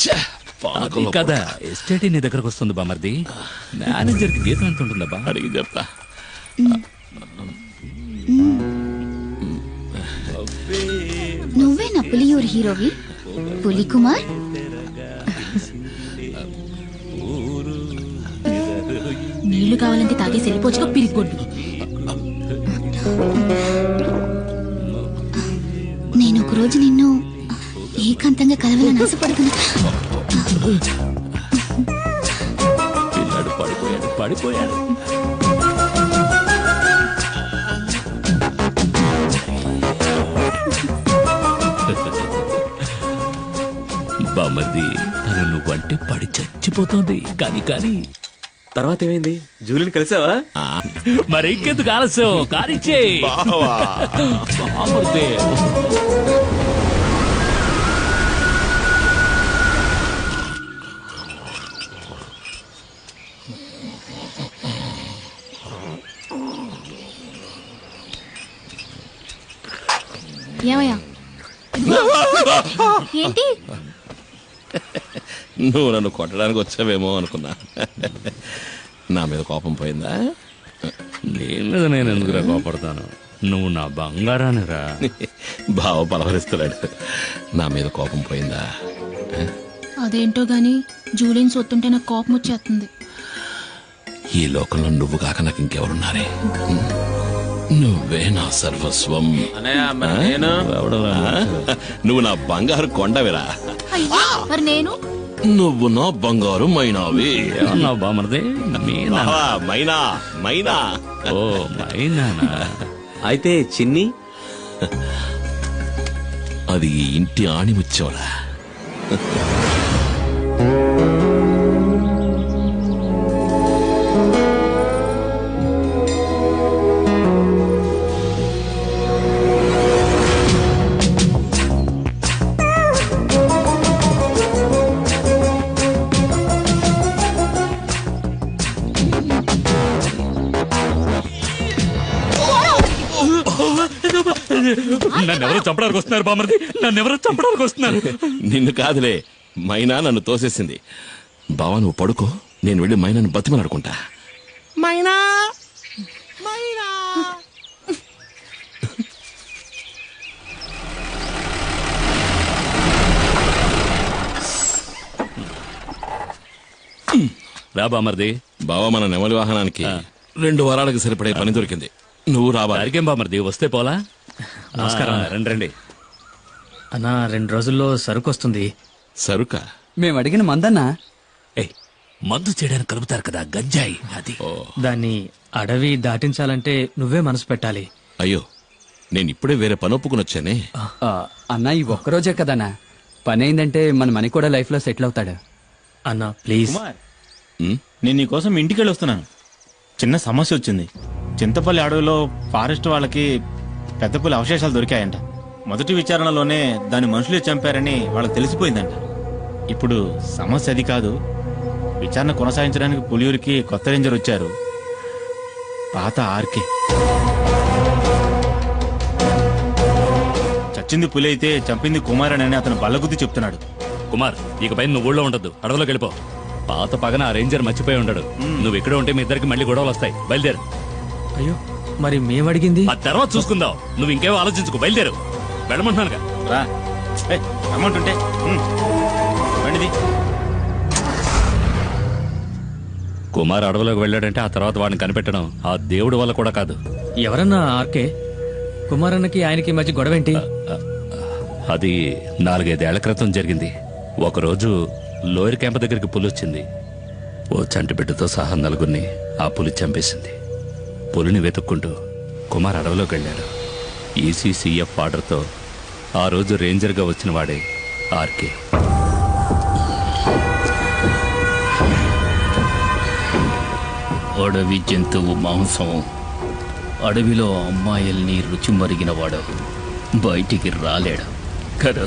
అది కదా, ఎస్టేట్ నీ దగ్గరకు వస్తుంది బామర్ది. మేనేజర్ కి జీతం ఎంత ఉంటుందా? అడిగి చెప్తా. నువ్వే నా పులియూరు హీరోవి, పులి కుమార్. నీళ్లు కావాలంటే తాగేసి వెళ్ళిపోవచ్చుగా పిరిగొడ్డు. నేను ఒక రోజు నిన్ను ఏకాంతంగా కలవాలని ఆశపడుతున్నా. పిల్లాడు పడిపోయాడు, పడిపోయాడు. బామర్ది, తను నువ్వంటే పడి చచ్చిపోతుంది. కానీ తర్వాత ఏమైంది? జూలిని కలిసావా? మరి ఇంకెందుకు ఆలస్యం, కానిచ్చే. బామర్ది ఏమయ్యా? ఏంటి? నువ్వు నన్ను కొట్టడానికి వచ్చావేమో అనుకున్నా. నా మీద కోపం పోయిందా? నీ మీద నేను ఎందుకురా కోపడతాను? నువ్వు నా బంగారాన్ని రా. బావ పలవరిస్తున్నాడు. నా మీద కోపం పోయిందా? అదేంటో గాని జూలిని సొత్తుంటే నాకు కోపం వచ్చేస్తుంది. ఈ లోకంలో నువ్వు కాక నాకు ఇంకెవరున్నారే? నువ్వే నా సర్వస్వం. నేను నువ్వు నా బంగారు కొండవిరా. అయ్యో, మరి నేను నువ్వు నా బంగారు మైనావి. ఏమన్నావు బామర్ది? మీనా? బావా, మైనా మైనా. ఓ మైనానా? అయితే చిన్ని అది ఈ ఇంటి ఆణిముచ్చోరా. నన్నెవరో చంపడానికి వస్తున్నారు బామర్ది, నన్నెవరో చంపడానికి వస్తున్నారు. నిన్ను కాదులే, మైనా నన్ను తోసేసింది. బావా నువ్వు పడుకో, నేను వెళ్ళి మైనాను బతిమలాడుకుంటా. మైనా రా బామర్ది. బావా మన నెమలి వాహనానికి 2 వారాలకు సరిపడే పని దొరికింది. నువ్వు రావాలి. అరికేం బామర్ది, వస్తే పోలా? నమస్కారం. రండి రండి. అన్నా 2 రోజుల్లో సరుకు వస్తుంది. సరుక? మేము అడిగిన మందన్నా. మందు చేయడానికి కలుపుతారు కదా గంజాయి, అది. దాన్ని అడవి దాటించాలంటే నువ్వే మనసు పెట్టాలి. అయ్యో, నేను ఇప్పుడే వేరే పని ఒప్పుకుని వచ్చానే. అన్నా ఈ ఒక్కరోజే కదన్నా, పని అయిందంటే మన మనీ కూడా లైఫ్ లో సెటిల్ అవుతాడు. అన్నా ప్లీజ్. కుమార్, నేను నీకోసం ఇంటికి వెళ్ళి వస్తున్నాను. చిన్న సమస్య వచ్చింది. చింతపల్లి అడవిలో ఫారెస్ట్ వాళ్ళకి పెద్ద పులి అవశేషాలు దొరికాయంట. మొదటి విచారణలోనే దాని మనుషులే చంపారని వాళ్ళకి తెలిసిపోయిందంట. ఇప్పుడు సమస్య అది కాదు. విచారణ కొనసాగించడానికి పులియూరికి కొత్త రేంజర్ వచ్చారు, పాత ఆర్కే. చచ్చింది పులి అయితే చంపింది కుమార్ అని అతను బల్లగుద్ది చెప్తున్నాడు. కుమార్, ఇకపై నువ్వు ఊళ్ళో ఉండద్దు, అడవిలోకి వెళ్ళిపో. పాత పగన ఆ రేంజర్ మర్చిపోయి ఉండడు. నువ్వు ఇక్కడ ఉంటే మీ ఇద్దరికి మళ్ళీ గొడవలు వస్తాయి. బయలుదేరు. అయ్యో, మరి మేమడిగింది ఆ తర్వాత చూసుకుందాం. నువ్వు ఇంకేమో ఆలోచించుకో, బయలుదేరు. వెళ్ళమంటున్నానుగా. రా, అమౌంట్ ఉంటే బండిది. కుమార్ అడవిలోకి వెళ్ళాడంటే ఆ తర్వాత వాడిని కనిపెట్టడం ఆ దేవుడి వల్ల కూడా కాదు. ఎవరన్నా ఆర్కే? కుమారన్నకి ఆయనకి మధ్య గొడవ ఏంటి? అది 4-5 ఏళ్ల క్రితం జరిగింది. ఒకరోజు లోయర్ క్యాంప్ దగ్గరికి పులి వచ్చింది. ఓ చంటి బిడ్డతో సహా 4గురిని ఆ పులి చంపేసింది. పులిని వెతుక్కుంటూ కుమార్ అడవిలోకి వెళ్ళాడు. ఈసీసీఎఫ్ ఆర్డర్తో ఆ రోజు రేంజర్గా వచ్చిన వాడే ఆర్కే. అడవి జంతువు మాంసం, అడవిలో అమ్మాయిల్ని రుచి మరిగినవాడు బయటికి రాలేడు కదా.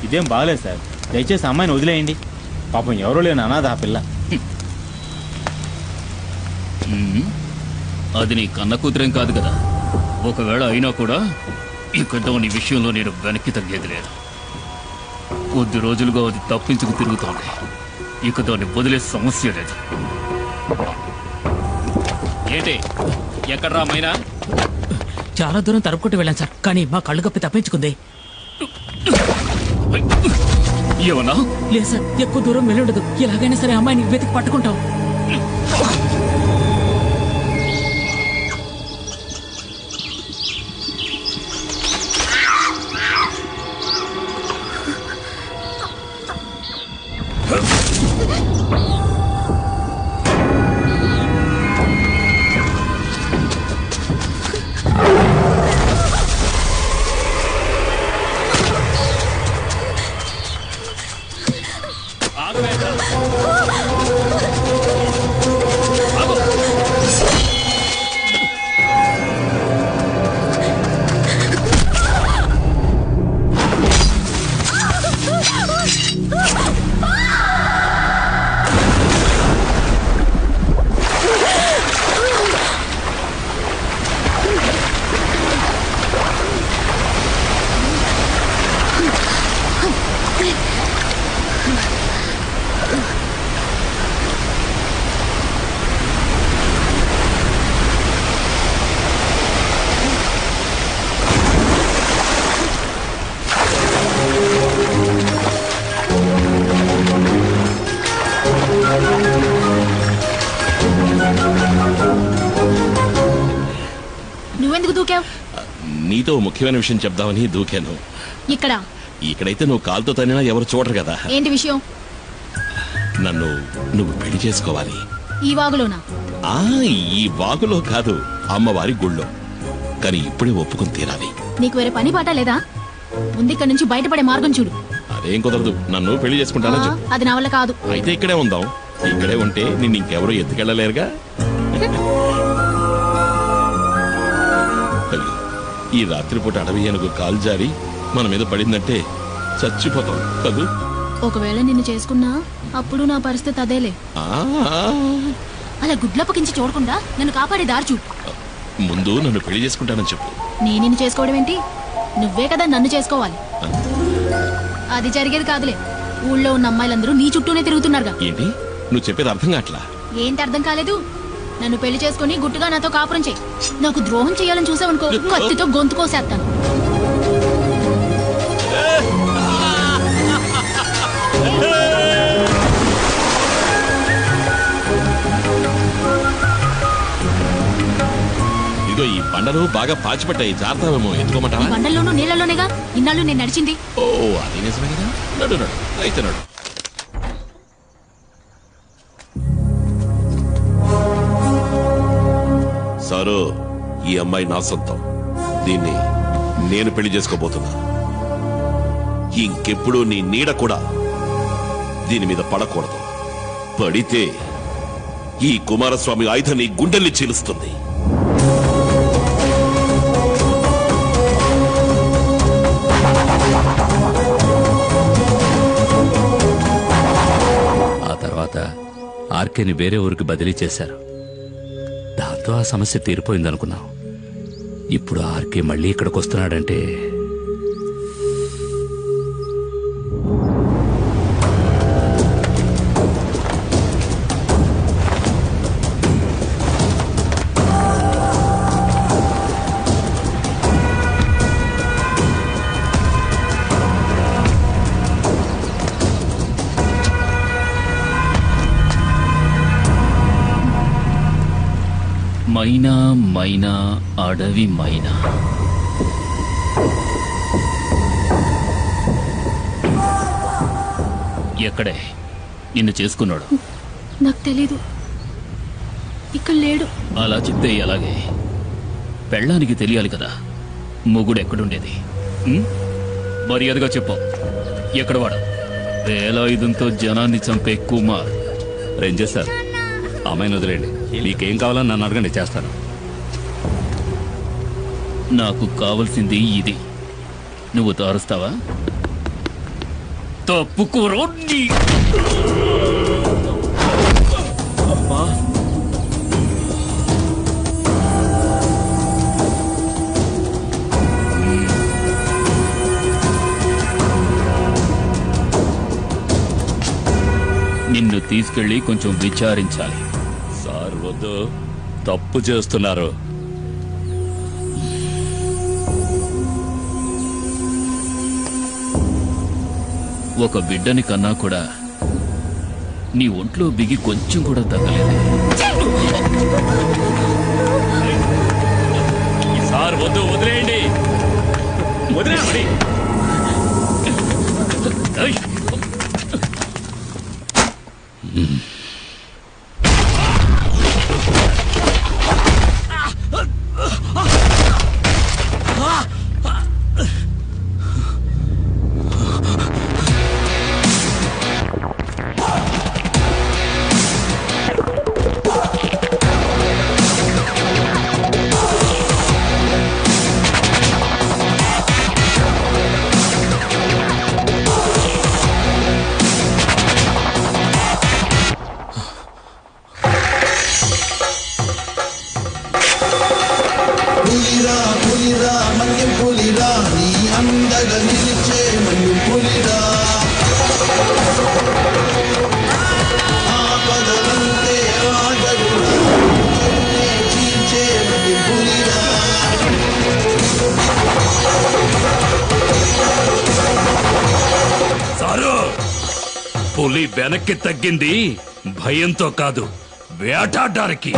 ఇదేం బాగలేదు సార్, దయచేసి అమ్మాయిని వదిలేయండి. పాపం ఎవరో లేని అనాథ ఆ పిల్ల. అది నీ కన్న కూతురేం కాదు కదా. ఒకవేళ అయినా కూడా ఇక నీ విషయంలో నేను వెనక్కి తగ్గేది లేదు. కొద్ది రోజులుగా అది తప్పించుకు తిరుగుతోంది. ఇక దాన్ని వదిలే సమస్య లేదు. ఏంటి ఎక్కడ్రా మైనా? చాలా దూరం తరుపుకుంటూ వెళ్ళాను సార్, కానీ మా కళ్ళు కప్పి తప్పించుకుంది. ఏమన్నా? లేదు సార్, ఎక్కువ దూరం వెళ్ళుండదు. ఎలాగైనా సరే అమ్మాయిని వెతికి పట్టుకుంటాం. నువ్వెందుకు దూకావు? నీతో ముఖ్యమైన విషయం చెప్దామని దూకాను. ఇక్కడ ఇక్కడైతే నువ్వు కాలుతో తనినా ఎవరు చూడరు కదా. ఏంటి విషయం? నన్ను నువ్వు పెళ్లి చేసుకోవాలి. ఈ వాగులోనా? ఆ ఈ వాగులో కాదు, అమ్మవారి గుళ్ళో. కానీ ఇప్పుడే ఒప్పుకుని తీరాలి. నీకు వేరే పని పాట లేదా? ముందు ఇక్కడ నుంచి బయటపడే మార్గం చూడు. అదేం కుదరదు, నన్ను పెళ్లి చేసుకుంటానని చెప్పు. అది నా వల్ల కాదు. అయితే ఇక్కడే ఉందాం. ఇక్కడే ఉంటే నిన్ను ఇంకెవరూ ఎత్తుకెళ్ళలేరుగా. అయ్యో, ఈ రాత్రిపూట అడవి ఏనుగు కాలు జారి మన మీద పడిందంటే చచ్చిపోతాం కదూ. ఒకవేళ నిన్ను చేసుకున్నా అప్పుడు నా పరిస్థితి అదేలే. అలా గుడ్లప్పకించి చూడకుండా నన్ను కాపాడే దారి చూడు. ముందు నన్ను పెళ్లి చేసుకుంటానని చెప్పు. నేను నిన్ను చేసుకోవడం ఏంటి? నువ్వే కదా నన్ను చేసుకోవాలి. అది జరిగేది కాదులే. ఊళ్ళో ఉన్న అమ్మాయిలందరూ నీ చుట్టూనే తిరుగుతున్నారుగా. ఏంటి నువ్వు చెప్పేది అర్థం కావట్లా? ఏంటి అర్థం కాలేదు? నన్ను పెళ్లి చేసుకుని గుట్టుగా నాతో కాపురం చేయి. నాకు ద్రోహం చేయాలని చూసావనుకో, కత్తితో గొంతు కోసేస్తాను. ఇదిగో ఈ బండలు బాగా పాచిపట్టాయి, జాగ్రత్తమేమో. ఎత్తుకోమంటావా? బండల్లోనూ నీళ్లలోనేగా ఇన్నాళ్ళు నేను నడిచింది. ఓ అది నిజమే కదా. నడు నడు అయితే నడు. సారు, ఈ అమ్మాయి నా సొంతం. దీన్ని నేను పెళ్లి చేసుకోబోతున్నా. ఇంకెప్పుడు నీ నీడ కూడా దీని మీద పడకూడదు. పడితే ఈ కుమారస్వామి ఆయుధం నీ గుండెల్ని చీలుస్తుంది. ఆ తర్వాత ఆర్కేని వేరే ఊరికి బదిలీ చేశారు. దాంతో ఆ సమస్య తీరిపోయిందనుకున్నాం. ఇప్పుడు ఆర్కే మళ్ళీ ఇక్కడికి వస్తున్నాడంటే మైనా మైనా అడవి మైనా. ఎక్కడే నిన్ను చేసుకున్నాడు? నాకు తెలీదు, ఇక్కడ లేడు. అలా చెప్తే ఎలాగే? పెళ్ళానికి తెలియాలి కదా మొగుడు ఎక్కడుండేది. మర్యాదగా చెప్పు, ఎక్కడ వాడు? వేలాయుధంతో జనాన్ని చంపే కుమార్. రేంజర్ సార్, అమ్మాయిని వదిలేండి. మీకేం కావాలని నన్ను అడగండి, చేస్తాను. నాకు కావలసింది ఇది. నువ్వు తారుస్తావా? తప్పుకోరో. నిన్ను తీసుకెళ్లి కొంచెం విచారించాలి. సార్ వద్దు, తప్పు చేస్తున్నారు. ఒక బిడ్డని కన్నా కూడా నీ ఒంట్లో బిగి కొంచెం కూడా తగ్గలేదు. సార్ వద్దు, వదిలేయండి. వదిలేయండి. పులిరా పులిరా మన్యం పులిరా నీ అందగా నిలిచే మన్యం పులిరా ఆపదలంతే ఆగదురా చీల్చే మన్యం పులిరా. సారు, పులి వెనక్కి తగ్గింది భయంతో కాదు, వేటాడడానికి.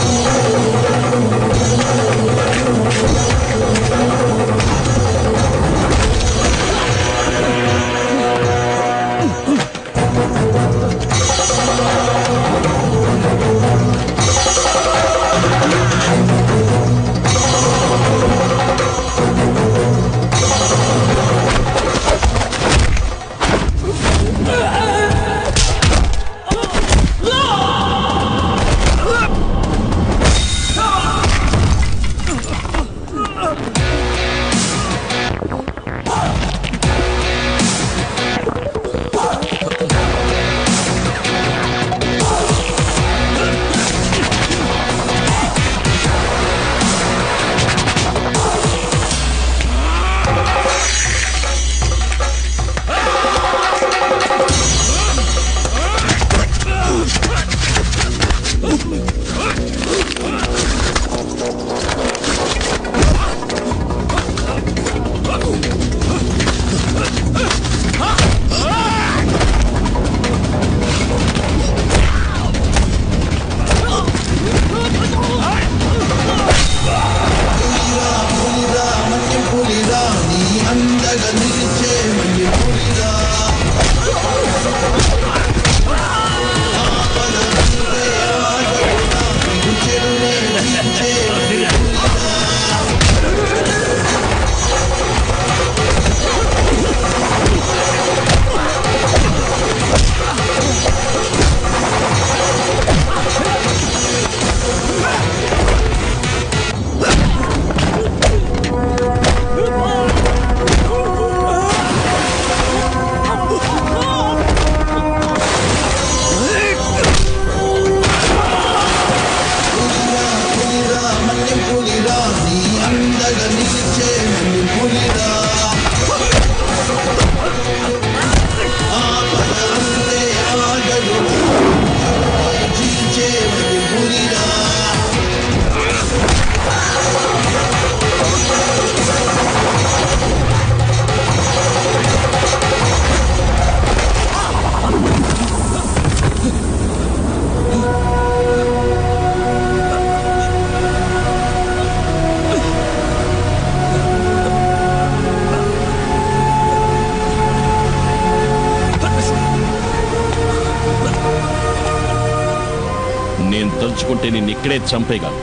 నేను తలుచుకుంటే నిన్ను ఇక్కడే చంపేగాను.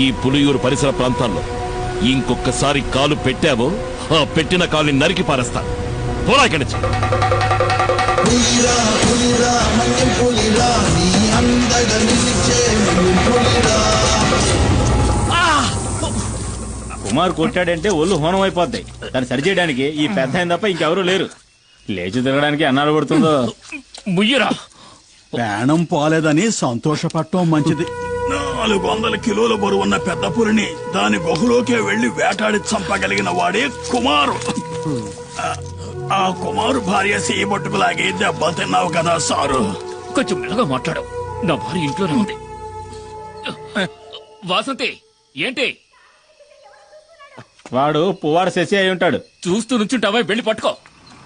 ఈ పులియూరు పరిసర ప్రాంతాల్లో ఇంకొకసారి కాలు పెట్టావో ఆ పెట్టిన కాలుని నరికి పారేస్తాను. పోరా ఇక్కడి నుంచి. పులిరా పులిరా మన్యం పులిరా నీ అందగ నిలిచే పులిరా. కుమార్ కొట్టాడంటే ఒళ్ళు హోనం అయిపోద్ది. దాన్ని సరిచేయడానికి ఈ పెద్ద ఆయన తప్ప ఇంకెవరూ లేరు. లేచి తిరగడానికి అన్నాడు పడుతుందో. ముయ్యరా, ప్రాణం పోలేదని సంతోషపడటం మంచిది. 400 కిలోల బరువున్న పెద్ద పులిని దాని గుహలోకే వెళ్లి వేటాడి చంపగలిగిన వాడే కుమారు. ఆ కుమారు భార్య సీబొట్టుకులాగి దెబ్బలు తిన్నావు కదా సారు. కొంచెం మెల్లగా మాట్లాడు. నా భార్య ఇంట్లోనే ఉంది. వాసంతి ఏంటి? వాడు పువ్వాడు శశి అయి ఉంటాడు. చూస్తూ నుంచుంటావా? వెళ్ళి పట్టుకో.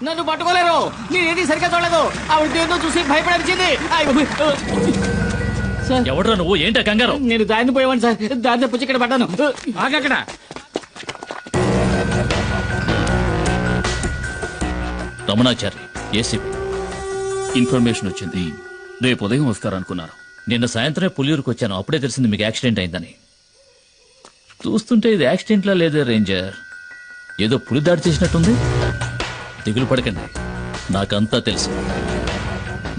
నన్ను పట్టుకోలేరు. నేనేది సరిగ్గా చూడలేదు. ఆవిడ దేంతో చూసి భయపడనిచ్చింది. ఎవడ్రా నువ్వు? ఏంటా కంగారు? నేను దారిని పోయేవాడిని సార్. దారిని పుచ్చి ఇక్కడ పడ్డాను. ఆగక్కడ. రమణాచారి, ఏసీపీ. ఇన్ఫర్మేషన్ వచ్చింది. రేపు ఉదయం వస్తారనుకున్నారు. నిన్న సాయంత్రం పులియూరుకు వచ్చాను. అప్పుడే తెలిసింది మీకు యాక్సిడెంట్ అయిందని. చూస్తుంటే ఇది యాక్సిడెంట్లా లేదే రేంజర్. ఏదో పులి దాడి చేసినట్టుంది. దిగులు పడకండి, నాకంతా తెలుసు.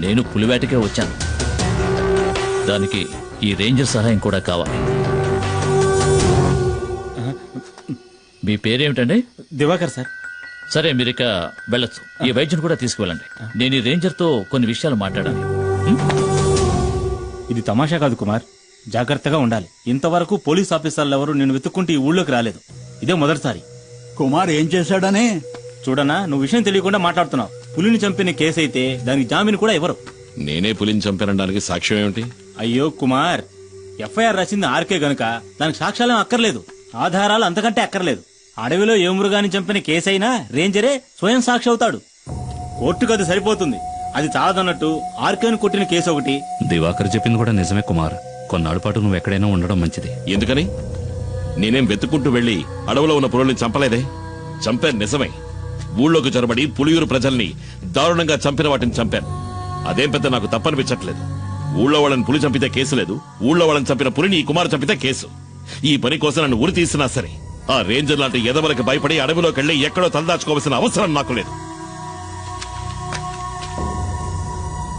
నేను పులివేటకే వచ్చాను. దానికి ఈ రేంజర్ సహాయం కూడా కావాలి. మీ పేరేమిటండి? దివాకర్ సార్. సరే, మీరిక వెళ్ళొచ్చు. ఈ వైద్యుని కూడా తీసుకువెళ్ళండి. నేను ఈ రేంజర్తో కొన్ని విషయాలు మాట్లాడాలి. ఇది తమాషా కాదు కుమార్, జాగ్రత్తగా ఉండాలి. ఇంతవరకు పోలీస్ ఆఫీసర్లు ఎవరు నేను వెతుక్కుంటే ఈ ఊళ్ళోకి రాలేదు. ఇదే మొదటిసారి. కుమార్ ఏం చేశాడని? చూడనా, నువ్వు విషయం తెలియకుండా మాట్లాడుతున్నావు. పులిని చంపిన కేసు అయితే దానికి జామీన్ కూడా ఇవ్వరు. నేనే పులిని చంపానడానికి సాక్ష్యం ఏమిటి? అయ్యో కుమార్, ఎఫ్ఐఆర్ రాసింది ఆర్కే గనుక దానికి సాక్ష్యాలేం అక్కర్లేదు, ఆధారాలు అంతకంటే అక్కర్లేదు. అడవిలో ఏ మృగాన్ని చంపిన కేసైనా రేంజరే స్వయం సాక్షి అవుతాడు. కోర్టుకు అది సరిపోతుంది. అది చాలదన్నట్టు ఆర్కేను కొట్టిన కేసు ఒకటి. దివాకర్ చెప్పింది కూడా నిజమే కుమార్. కొన్నాళ్ళ పాటు నువ్వు ఎక్కడైనా ఉండడం మంచిది. ఎందుకని? నేనేం వెతుక్కుంటూ వెళ్లి అడవిలో ఉన్న పులుల్ని చంపలేదే. చంపాను నిజమే. ఊళ్ళోకి చొరబడి పులియూరు ప్రజల్ని దారుణంగా చంపిన వాటిని చంపాను. అదేం పెద్ద నాకు తప్పనిపించట్లేదు. ఊళ్ళో వాళ్ళని పులి చంపితే కేసు లేదు, ఊళ్ళో వాళ్ళని చంపిన పులిని ఈ కుమారు చంపితే కేసు. ఈ పని కోసం నన్ను ఉరి తీసినా సరే ఆ రేంజర్ లాంటి ఎదవలకి భయపడి అడవిలోకి వెళ్లి ఎక్కడో తలదాచుకోవాల్సిన అవసరం నాకు లేదు.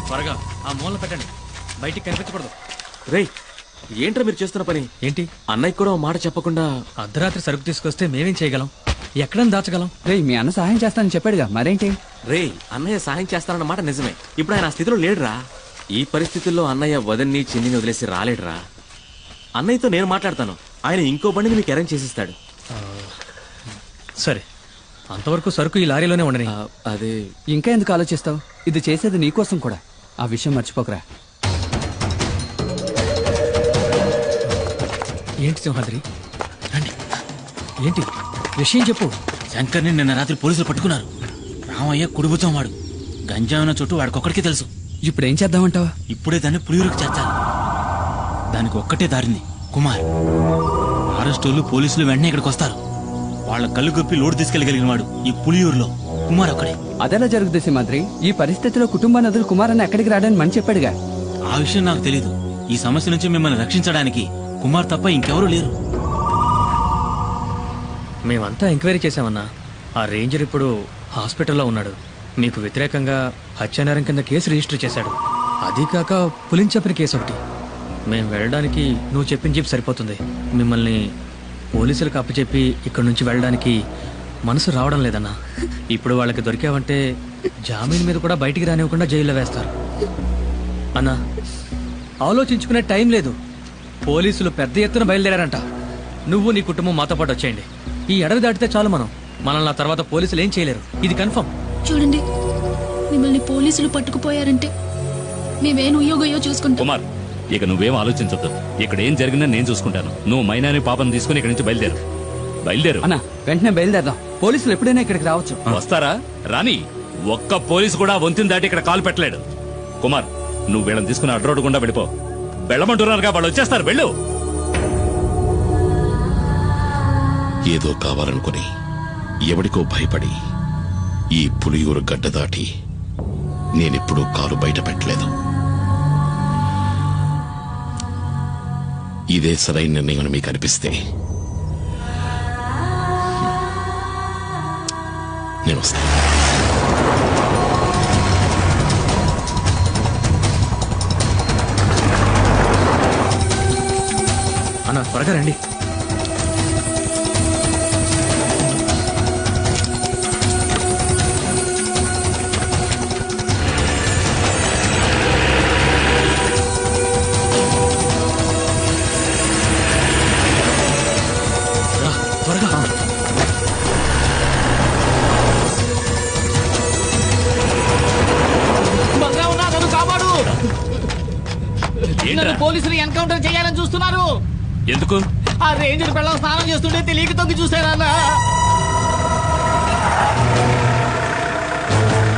త్వరగా ఆ మూల పెట్టండి, బయటికి కనిపించకూడదు. రేయ్, ఏంట్రా మీరు చేస్తున్న పని? ఏంటి? అన్నయ్య కూడా ఓ మాట చెప్పకుండా అర్ధరాత్రి సరుకు తీసుకొస్తే మేమేం చేయగలం? ఎక్కడని దాచగలం? రేయ్, మీ అన్న సహాయం చేస్తానని చెప్పాడుగా, మరేంటి? రేయ్, అన్నయ్య సాయం చేస్తానన్న మాట నిజమే. ఇప్పుడు ఆయన ఆ స్థితిలో లేడురా. ఈ పరిస్థితుల్లో అన్నయ్య వదన్ని చిన్నిని వదిలేసి రాలేడురా. అన్నయ్యతో నేను మాట్లాడతాను. ఆయన ఇంకో బండిని మీకు అరేంజ్ చేసిస్తాడు. సరే, అంతవరకు సరుకు ఈ లారీలోనే ఉండని. అదే ఇంకా ఎందుకు ఆలోచిస్తావు? ఇది చేసేది నీకోసం కూడా. ఆ విషయం మర్చిపోకరా. ఏంటి సింహాద్రి? రండి. ఏంటి విషయం చెప్పు. శంకర్ని నిన్న రాత్రి పోలీసులు పట్టుకున్నారు. రామయ్య కుడిభుజం వాడు. గంజాయిన చోటు వాడికొక్కడికే తెలుసు. ఇప్పుడు ఏం చేద్దామంటావా? ఇప్పుడే దాన్ని పులియూరుకు చేర్చాలి. దానికి ఒక్కటే దారింది, కుమార్. ఫారెస్టోళ్ళు పోలీసులు వెంటనే ఇక్కడికి వస్తారు. వాళ్ళ కళ్ళు గొప్పి లోడు తీసుకెళ్లగలిగిన వాడు ఈ పులియూరులో కుమార్ ఒక్కడే. అదెలా జరుగుతుంది సింహాద్రి? ఈ పరిస్థితిలో కుటుంబాన్ని వదిలి కుమార్ అన్న ఎక్కడికి రాడని మని చెప్పాడుగా. ఆ విషయం నాకు తెలీదు. ఈ సమస్య నుంచి మిమ్మల్ని రక్షించడానికి కుమార్ తప్ప ఇంకెవరూ లేరు. మేమంతా ఎంక్వైరీ చేశామన్నా. ఆ రేంజర్ ఇప్పుడు హాస్పిటల్లో ఉన్నాడు. మీకు వ్యతిరేకంగా హత్యానేరం కింద కేసు రిజిస్టర్ చేశాడు. అది కాక పులిని చంపిన కేసు ఒకటి. మేము వెళ్ళడానికి నువ్వు చెప్పిన జీప్ సరిపోతుంది. మిమ్మల్ని పోలీసులకు అప్పచెప్పి ఇక్కడి నుంచి వెళ్ళడానికి మనసు రావడం లేదన్నా. ఇప్పుడు వాళ్ళకి దొరికావంటే జామీన్ మీద కూడా బయటికి రానివ్వకుండా జైల్లో వేస్తారు. అన్నా, ఆలోచించుకునే టైం లేదు. పోలీసులు పెద్ద ఎత్తున బయలుదేరారంట. నువ్వు నీ కుటుంబం మాతో పాటు వచ్చేయండి. ఈ అడవి దాటితే చాలు మనల్ని ఆ తర్వాత పోలీసులు ఏం చేయలేరు. ఇది కన్ఫర్మ్. చూడండి, మిమ్మల్ని పోలీసులు పట్టుకుపోయారంటే మేమేం ఉయ్యోగయ్యో చూసుకుంటాం. కుమార్, ఇక నువ్వేం ఆలోచించొద్దు. ఇక్కడ ఏం జరిగిందో నేను చూసుకుంటాను. నువ్వు మైనాని పాపను తీసుకుని ఇక్కడి నుంచి బయలుదేరు. అన్న, వెంటనే బయలుదేరదాం. పోలీసులు ఎప్పుడైనా ఇక్కడికి రావచ్చు. వస్తారా? రాని. ఒక్క పోలీసు కూడా వంతిని దాటి ఇక్కడ కాలు పెట్టలేడు. కుమార్, నువ్వు వీళ్ళని తీసుకుని అడ్రోడ్ గుండా వెళ్ళిపో. వెళ్ళమంటున్నారుగా, వాళ్ళు వచ్చేస్తారు. వెళ్ళు. ఏదో కావాలనుకుని ఎవడికో భయపడి ఈ పులియూరు గడ్డ దాటి నేనెప్పుడూ కాలు బయట పెట్టలేదు. ఇదే సరైన నిర్ణయం అని మీకు అనిపిస్తే నేను వస్తాను. అన్న త్వరగా రండి. రా, త్వరగా. కాపాడు, ఏంట్రా? పోలీసులు ఎన్కౌంటర్ చేయాలని చూస్తున్నారు. ఎందుకు? ఆ రేంజర్ పిల్లలు స్నానం చేస్తుంటే తెలియక తొక్కి చూసారా?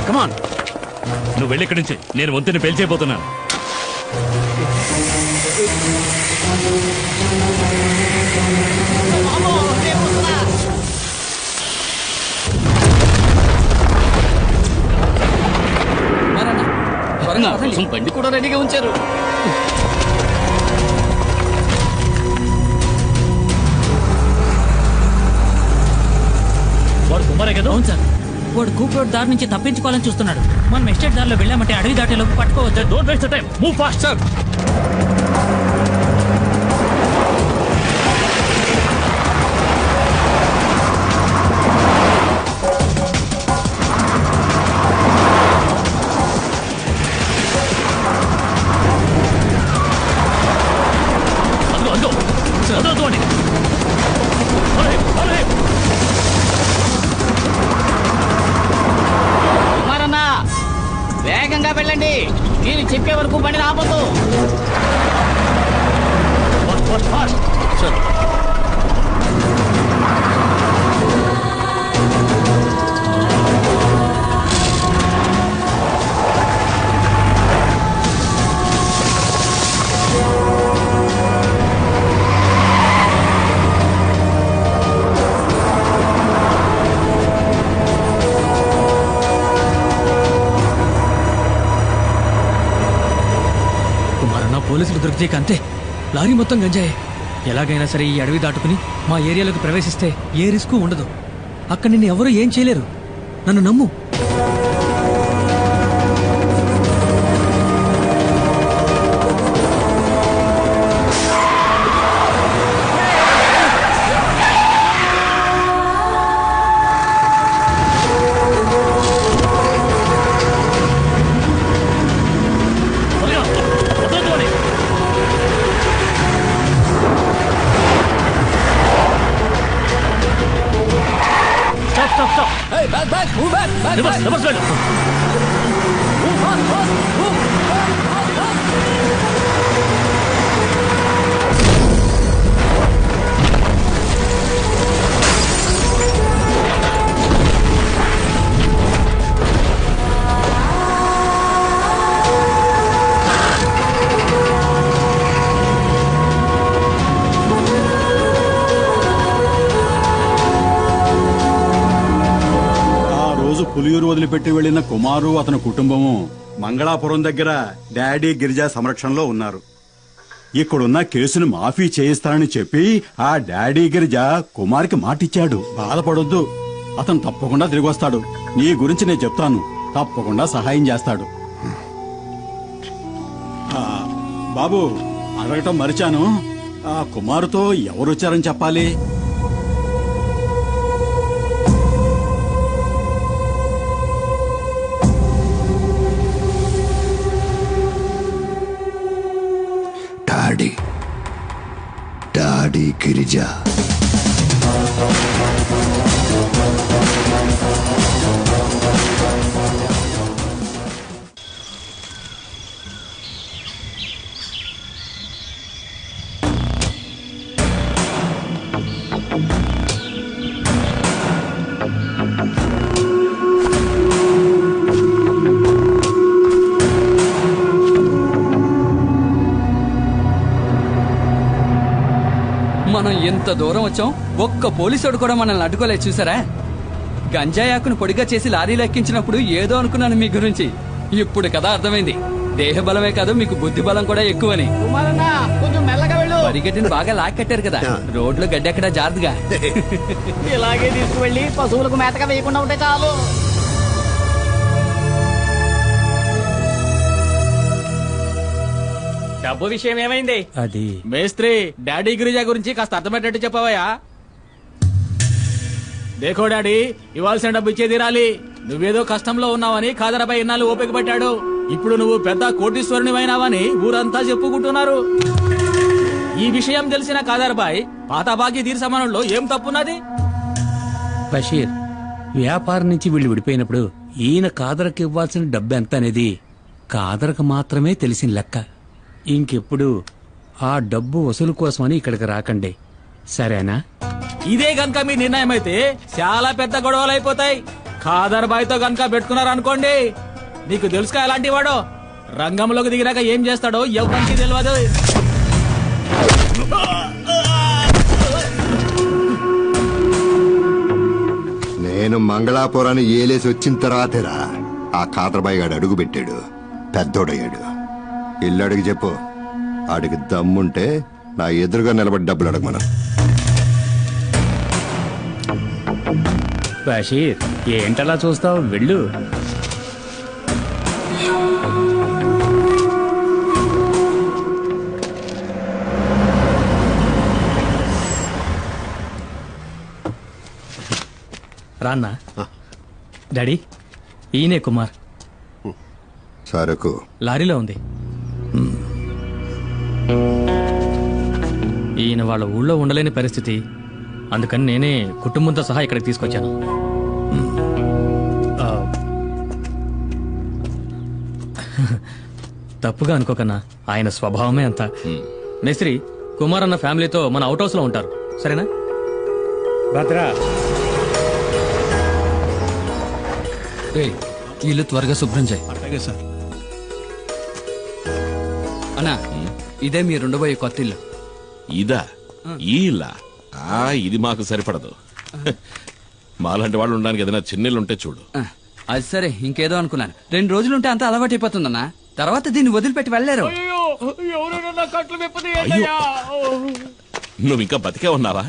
కమాన్, నువ్వు వెళ్ళి ఇక్కడి నుంచి. నేను వంతెన పేల్చేయబోతున్నాను. నా కోసం బండి కూడా రెడీగా ఉంచారు. వాడు కుమారే కదా? అవును సార్, వాడు కూప్ రోడ్ దారి నుంచి తప్పించుకోవాలని చూస్తున్నాడు. మనం ఎస్టేట్ దారిలో వెళ్ళామంటే అడవి దాటేలోపు పట్టుకోవచ్చు. Don't waste the time, move fast. Sir, కుమారన్నా, వేగంగా వెళ్ళండి. నేను చెప్పే వరకు బండి ఆపొద్దు. కుమారన్న, పోలీసులు దొరికితే అంతే. లారీ మొత్తం గంజాయే. ఎలాగైనా సరే ఈ అడవి దాటుకుని మా ఏరియాలోకి ప్రవేశిస్తే ఏ రిస్క్ ఉండదు. అక్కడ నిన్ను ఎవరూ ఏం చేయలేరు. నన్ను నమ్ము. పులియూరు వదిలిపెట్టి వెళ్లిన కుమారు అతని కుటుంబము మంగళాపురం దగ్గర డాడీ గిరిజా సంరక్షణలో ఉన్నారు. ఇక్కడున్న కేసును మాఫీ చేయిస్తానని చెప్పి ఆ డాడీ గిరిజా కుమార్కి మాటిచ్చాడు. బాధపడొద్దు, అతను తప్పకుండా తిరిగి వస్తాడు. నీ గురించి నేను చెప్తాను, తప్పకుండా సహాయం చేస్తాడు. బాబు, అడగటం మరిచాను, ఆ కుమారుతో ఎవరొచ్చారని చెప్పాలి? డాడీ గిరిజా. మనం ఎంత దూరం వచ్చాం, ఒక్క పోలీసుడు కూడా మనల్ని అడ్డుకోలేదు. చూసారా, గంజాయాకును పొడిగా చేసి లారీలో ఎక్కించినప్పుడు ఏదో అనుకున్నాను మీ గురించి. ఇప్పుడు కదా అర్థమైంది, దేహ బలమే కాదు మీకు బుద్ధి బలం కూడా ఎక్కువని. కుమారన్నా, కొంచెం మెల్లగా వెళ్ళు. పరిగెట్టిని బాగా లాక్ కట్టారు కదా, రోడ్లో గడ్డి ఎక్కడ జారుదుగా. ఇలాగే తీసుకువెళ్ళి పశువులకు మేతగా వేయకుండా ఉంటే చాలు. డబ్బు విషయం ఏమైంది? అది మేస్త్రి, డాడీ గిరిజా గురించి కాస్త అర్థమయ్యేటట్టు చెప్పవయ్యా. దేఖో డాడీ, ఇవ్వాల్సిన డబ్బు ఇచ్చే తీరాలి. నువ్వేదో కష్టంలో ఉన్నావని ఖాదరాబాయ్ ఇన్నాళ్ళు ఓపిక పట్టాడు. ఇప్పుడు నువ్వు పెద్ద కోటీశ్వరునివైనావని ఊరంతా చెప్పుకుంటున్నారు. ఈ విషయం తెలిసిన ఖాదరాబాయ్ పాత బాకీ తీరు సమానంలో ఏం తప్పున్నది? బషీర్, వ్యాపారం నుంచి వీళ్ళు విడిపోయినప్పుడు ఈయన కాదరకు ఇవ్వాల్సిన డబ్బు ఎంత అనేది కాదరకు మాత్రమే తెలిసిన లెక్క. ఇంకెప్పుడు ఆ డబ్బు వసూలు కోసమని ఇక్కడికి రాకండి, సరేనా? ఇదే గనక మీ నిర్ణయం అయితే చాలా పెద్ద గొడవలు అయిపోతాయి. ఖాదర్ బాయ్ తో గనక పెట్టుకున్నారనుకోండి, నీకు తెలుసుగా ఎలాంటి వాడో. రంగంలోకి దిగినాక ఏం చేస్తాడో ఎవరికి తెలియదు. నేను మంగళాపురాన్ని ఏలేసి వచ్చిన తర్వాతేరా ఆ కాదరబాయి గాడు అడుగు పెట్టాడు, పెద్దోడయ్యాడు. ఇల్లు అడిగి చెప్పు, ఆడికి దమ్ముంటే నా ఎదురుగా నిలబడి డబ్బులు అడగమను. బషీర్, ఏంటలా చూస్తావు, వెళ్ళు. రాన్నా. డాడీ, ఈయనే కుమార్. సరకు లారీలో ఉంది. ఈయన వాళ్ళ ఊళ్ళో ఉండలేని పరిస్థితి, అందుకని నేనే కుటుంబంతో సహా ఇక్కడికి తీసుకొచ్చాను. ఆ, తప్పుగా అనుకోకన్నా, ఆయన స్వభావమే అంత. మేస్త్రి, కుమార్ అన్న ఫ్యామిలీతో మన అవుట్ హౌస్ లో ఉంటారు, సరేనా? భద్రా, ఇల్లు త్వరగా శుభ్రం చేయి. అలాగే సార్. అన్నా, ఇదే మీరు ఉండబోయే కొత్త ఇల్లు. ఇదా? ఈ ఇల్లా? ఇది మాకు సరిపడదు. మాలాంటి వాళ్ళు ఉండడానికి ఏదైనా చిన్నీళ్ళు ఉంటే చూడు. అది సరే, ఇంకేదో అనుకున్నాను. 2 రోజులుంటే అంతా అలవాటు అయిపోతుందన్నా, తర్వాత దీన్ని వదిలిపెట్టి వెళ్ళారు. నువ్వు ఇంకా బతికే ఉన్నావా?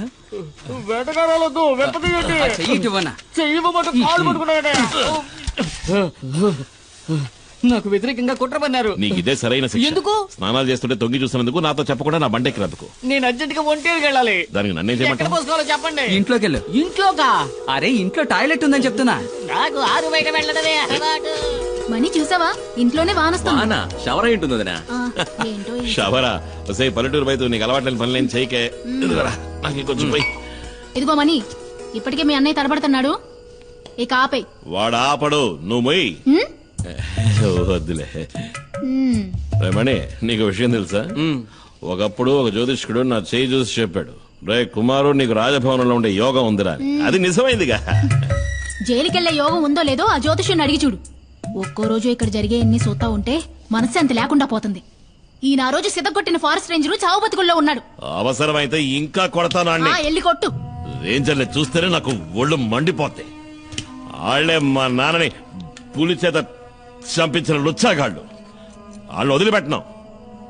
నాకు వ్యతిరేకంగా కుట్ర పన్నారు. నీకు ఇదే సరైన శిక్ష. ఎందుకు? స్నానాలు చేస్తుంటే తొంగి చూసినందుకు, నాతో చెప్పకుండా నా బండెక్కినందుకు. నేను అర్జెంట్ గా ఒంటేకి వెళ్ళాలి. దానికి నన్నేం ఎక్కడ చేయమంటావు? పోసుకోవాలో చెప్పండి. ఇంట్లోకి వెళ్ళు. ఇంట్లోకా? అరే, ఇంట్లో టాయిలెట్ ఉందని చెప్తున్నా. నాకు ఆరు బయట వెళ్ళడమే అలవాటు. మనీ చూసావా, ఇంట్లోనే వానొస్తుంది. వానా? షవర్ అయి ఉంటుంది వదినా. ఏంటో ఈ- షవరా వసే పల్లెటూరు బయట నీకు అలవాట్లేని పనులేం చేయకే. ఇదిగోరా, నాకు ఇంకొంచెం పోయి. ఇదిగో మనీ, ఇప్పటికే మీ అన్నయ్య తడబడుతున్నాడు, ఇక ఆపే. వాడు ఆపడు, నువ్వు మొయ్యి. వద్దులే. రేమణి, నీకు విషయం తెలుసా? ఒకప్పుడు ఒక జ్యోతిష్కుడు నా చేయి చూసి చెప్పాడు, రే కుమారు, నీకు రాజభవనంలో ఉండే యోగం ఉందిరా. అది నిజమైందిగా. జైలుకెళ్లే యోగం ఉందో లేదో ఆ జ్యోతిష్యుని అడిగి చూడు. ఒక్కో రోజు ఇక్కడ జరిగే ఎన్ని చూస్తా ఉంటే మనశ్శాంతి లేకుండా పోతుంది. ఈయన ఆ రోజు సిద్ధగొట్టిన ఫారెస్ట్ రేంజర్ చావు బతుకుల్లో ఉన్నాడు. అవసరమైతే ఇంకా కొడతాను అన్ని. ఎల్లి కొట్టు. రేంజర్లే చూస్తేనే నాకు ఒళ్ళు మండిపోతాయి. వాళ్లే మా నాన్నని పులి చేత చంపించిన లుచ్చాగాళ్ళు. వాళ్ళు వదిలిపెట్టను.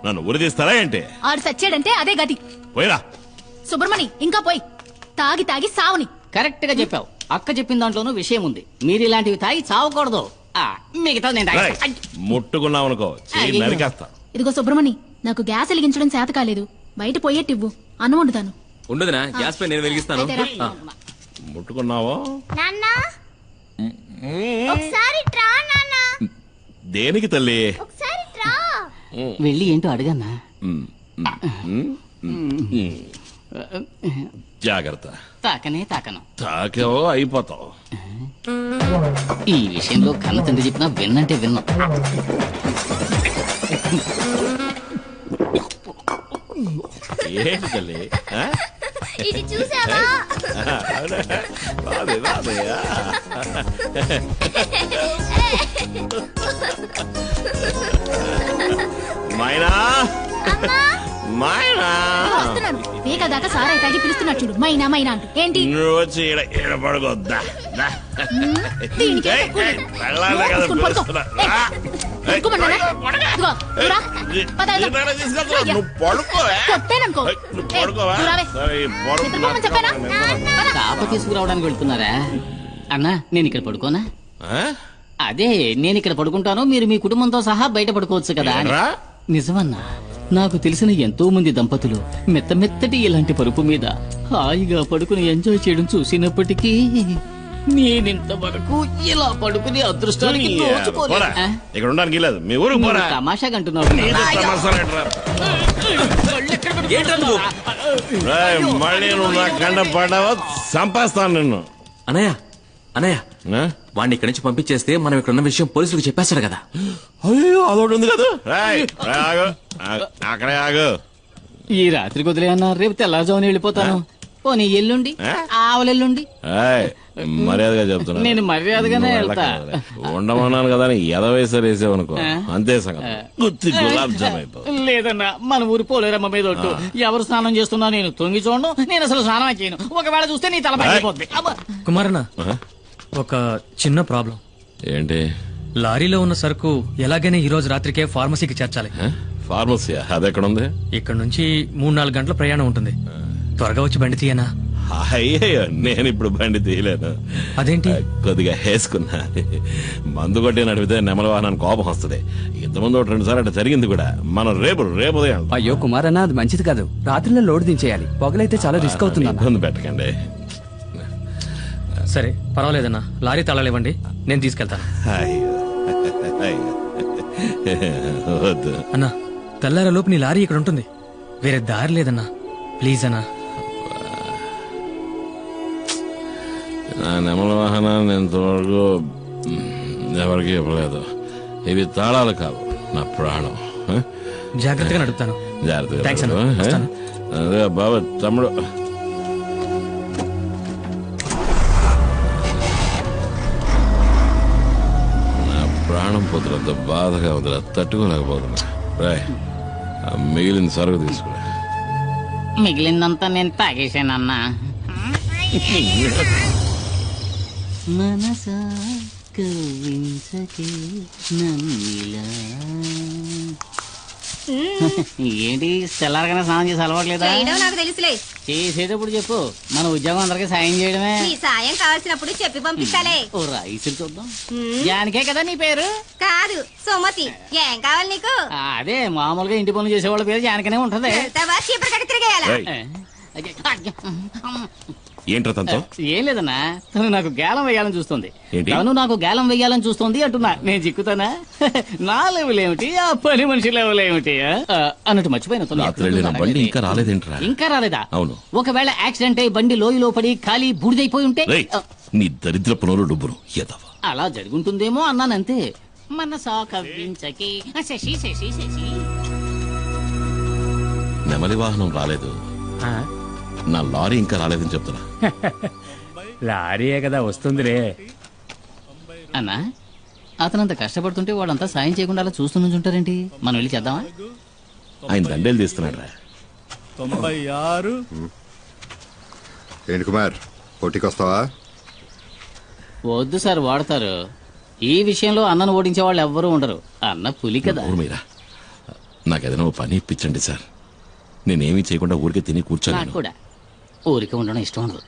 నన్ను ఉరిదీస్తారా ఏంటి? ఆడు సచ్చాడంటే అదే గతి. పోయిరా సుబ్రమణి, ఇంకా పోయి. తాగి తాగి సావుని. కరెక్ట్ గా చెప్పావు. అక్క చెప్పిన దాంట్లోనూ విషయం ఉంది. మీరు ఇలాంటివి తాగి చావకూడదు. మిగతా నేను రేయ్, ముట్టుకున్నావనుకో చెయ్యి నరికేస్తా. ఇదిగో సుబ్రమణి, నాకు గ్యాస్ వెలిగించడం చేత కాలేదు, బయట పోయేట్టివ్వు, అన్నం వండుతాను. ఉండదునా, గ్యాస్ పై నేను వెలిగిస్తాను. అయితే రా. ముట్టుకున్నావో? నాన్నా ఒకసారి ట్రా నాన్నా, దేనికి తల్లి? ఒకసారి ట్రా. వెళ్ళి ఏంటో అడగన్నా. జాగ్రత్త. తాకనే తాకను. తాకేవో అయిపోతావు. ఈ విషయంలో కన్న తండ్రి చెప్పినా విన్నంటే విన్నాం. ఏంటి తల్లి? ఆ? ఇది చూసావా? రాదే, రాదే. మైనా, మైనా. వస్తున్నాను. అమెరికా దాకా సారాయి తాగి పిలుస్తున్నాడు చూడు, మైనా మైనా అంటూ. ఏంటి నువ్వు వచ్చి ఈడ పడుకోద్దా దీనికి ఏం తక్కువ లేదు. నోరు మూసుకుని పడుకో. పడుకోమన్నానా? ఇదిగో, నువ్వు రా. పద వెళ్దాం. అయ్యా. కొట్టేననుకో. నువ్వు రావే. నిద్రపోమని చెప్పానా? పద. తాప తీసుకురావడానికి వెళ్తున్నారా అన్నా? నేను ఇక్కడ పడుకోనా? అదే నేను ఇక్కడ పడుకుంటాను, మీరు మీ కుటుంబంతో సహా బయట పడుకోవచ్చు కదా అని. నిజమన్నా, నాకు తెలిసిన ఎంతో మంది దంపతులు మెత్త మెత్తటి ఇలాంటి పరుపు మీద హాయిగా పడుకుని ఎంజాయ్ చేయడం చూసినప్పటికీ నేనింతవరకు ఇలా పడుకుని అదృష్టానికి నోచుకోలేదు. ఆ? ఇక్కడ ఉండడానికి లేదు, మీ ఊరు నువ్వు తమాషాగా అంటున్నావు. మళ్ళీ నువ్వు నా కండ పడ్డావా చంపేస్తాను నిన్ను. అనయ్య అనయ్య వాడిని ఇక్కడి నుంచి పంపించేస్తే మనం ఇక్కడ ఉన్న విషయం పోలీసులకు చెప్పేస్తాడు కదా. అయ్యో అదొకటి ఉంది కదా. అక్కడే ఆగు. ఈ రాత్రి కుదిరే అన్నా, రేపు తెల్లవారుజామున వెళ్ళిపోతాను. పోనీ ఎల్లుండి, ఆవలెల్లుండి. మర్యాదగా చెప్తున్నా, నేను మర్యాదగానే వెళ్తా. ఉండమన్నాను కదా అని ఎదవేసరేసావనుకో, అంతే సంగతి. గుత్తి గులాబ్ జామ్ అయిపో. లేదన్నా, మన ఊరి పోలేరమ్మ మీద ఒట్టు. ఎవరు స్నానం చేస్తున్నా నేను తొంగి చూడను, నేను అసలు స్నానం చేయను. ఒకవేళ చూస్తే నీ తల పగిలిపోద్ది. కుమారన్న, ఒక చిన్న ప్రాబ్లం. ఏంటి? లారీలో ఉన్న సరుకు ఎలాగైనా ఈ రోజు రాత్రికే ఫార్మసీకి చేర్చాలి. ఫార్మసీ అది ఎక్కడ ఉంది? ఇక్కడ నుంచి 3-4 గంటల ప్రయాణం ఉంటుంది. త్వరగా వచ్చి బండి తీయనా? అయ్యో, నేను ఇప్పుడు బండి తీయలేను. అదేంటి? కొద్దిగా వేసుకున్నా. మందు కొట్టి నడిపితే నెమల వాహనానికి కోపం వస్తుంది. ఇంతకుముందు 2 సార్లు అట్లా జరిగింది కూడా. మనం రేపు ఉదయం. అయ్యో కుమారన్న, అది మంచిది కాదు. రాత్రిలో లోడ్ దించేయాలి. పొగలైతే చాలా రిస్క్ అవుతుంది. ఇబ్బంది పెట్టకండి. సరే పర్వాలేదన్నా, లారీ తాళాలివ్వండి, నేను తీసుకెళ్తాను. వద్దు అన్నా, తెల్లారలోపు నీ లారీ ఇక్కడ ఉంటుంది. వేరే దారి లేదన్నా, ప్లీజ్ అన్నా. నా నెమల వాహనాన్ని ఇంతవరకు ఎవరికి ఇవ్వలేదు. ఇవి తాళాలు కావు, నా ప్రాణం. జాగ్రత్తగా నడుపుతాను. థాంక్స్ అన్నా. జాగ్రత్తగా. వస్తాను. అదే బాబా తమ్ముడు, నా ప్రాణం పోతున్నంత బాధగా వదిలే, తట్టుకోలేకపోతున్నా. రాయ్, మిగిలిన సరుకు తీసుకురా. మిగిలిందంతా నేను తాగేశానన్నా. మనసా కవ్వించకే నన్నిలా. ఏంటి తెల్లారగానే స్నానం చేసి అలవాట్లేదా? నాకు తెలుసులే. చేసేటప్పుడు చెప్పు, మన ఉద్యోగం అందరికీ సాయం చేయడమే. నీ సాయం కావాల్సినప్పుడు చెప్పి పంపిస్తాలే. ఓ రైసు చూద్దాం. జానికే కదా నీ పేరు? కాదు, సుమతి. ఏం కావాలి నీకు? అదే మామూలుగా ఇంటి పనులు చేసేవాళ్ళ పేరు జానికనే ఉంటది. ఏంట్రా తనతో? ఏం లేదన్నా, తను నాకు గేలం వేయాలని చూస్తుంది. ఏంటి? తను నాకు గేలం వేయాలని చూస్తుంది అంటున్నా. నేను చిక్కుతానా? నా లెవెల్ ఏమిటి, ఆ పని మనిషి లెవెల్ ఏమిటి అన్నట్టు మర్చిపోయిన. రాత్రి వెళ్ళిన బండి ఇంకా రాలేదేంట్రా? ఇంకా రాలేదా? అవును. ఒకవేళ యాక్సిడెంట్ అయి బండి లోయలో పడి ఖాళీ బూడిదైపోయి ఉంటే? రేయ్, నీ దరిద్ర పనులు డుబ్బురు ఎదవ. అలా జరుగుంటుందేమో అన్నానంతే. మనసా కవ్వించకి శశి శశి శశి. నెమలి వాహనం రాలేదు, నా లారీ ఇంకా రాలేదని చెప్తున్నా. లారీయే కదా వస్తుందిరే. అన్నా, అతనంత కష్టపడుతుంటే వాళ్ళంతా సాయం చేయకుండా అలా చూస్తూ నుంచుంటారేంటి? మనం వెళ్ళి చేద్దామా? ఆయన దండేలు తీస్తున్నాడు రా. 96. ఏంటి కుమార్, పోటీకొస్తావా? వద్దు సార్, వాడతారు. ఈ విషయంలో అన్నను ఓడించే వాళ్ళు ఎవ్వరూ ఉండరు. అన్న పులి కదా. మీరా, నాకేదైనా ఓ పని ఇప్పించండి సార్. నేనేమీ చేయకుండా ఊరికే తిని నాకు కూర్చోలేను. కూడా ఊరికే ఉండడం ఇష్టం ఉండదు.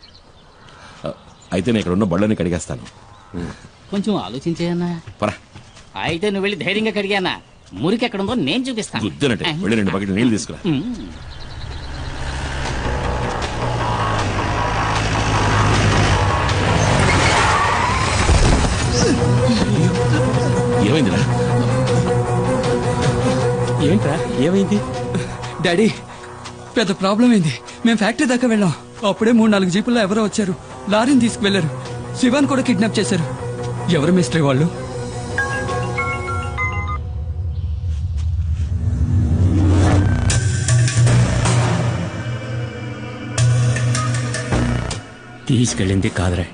అయితే నేను ఇక్కడ ఉన్న బళ్ళని కడిగేస్తాను. కొంచెం ఆలోచించేయన్నా. పరా. అయితే నువ్వు వెళ్ళి ధైర్యంగా కడిగానా? మురికి ఎక్కడుందో నేను చూపిస్తాను. గుద్దినట్టే వెళ్ళి 2 బకెట్లు నీళ్ళు తీసుకురా. ఏమైందిరా? ఏంట్రా ఏమైంది? డాడీ, పెద్ద ప్రాబ్లం అయింది. మేము ఫ్యాక్టరీ దాకా వెళ్ళాం. అప్పుడే 3-4 జీపుల్లో ఎవరో వచ్చారు. లారీని తీసుకువెళ్లారు. శివాన్ కూడా కిడ్నాప్ చేశారు. ఎవరు మిస్టరీ వాళ్ళు? తీసుకెళ్ళింది కాదురా,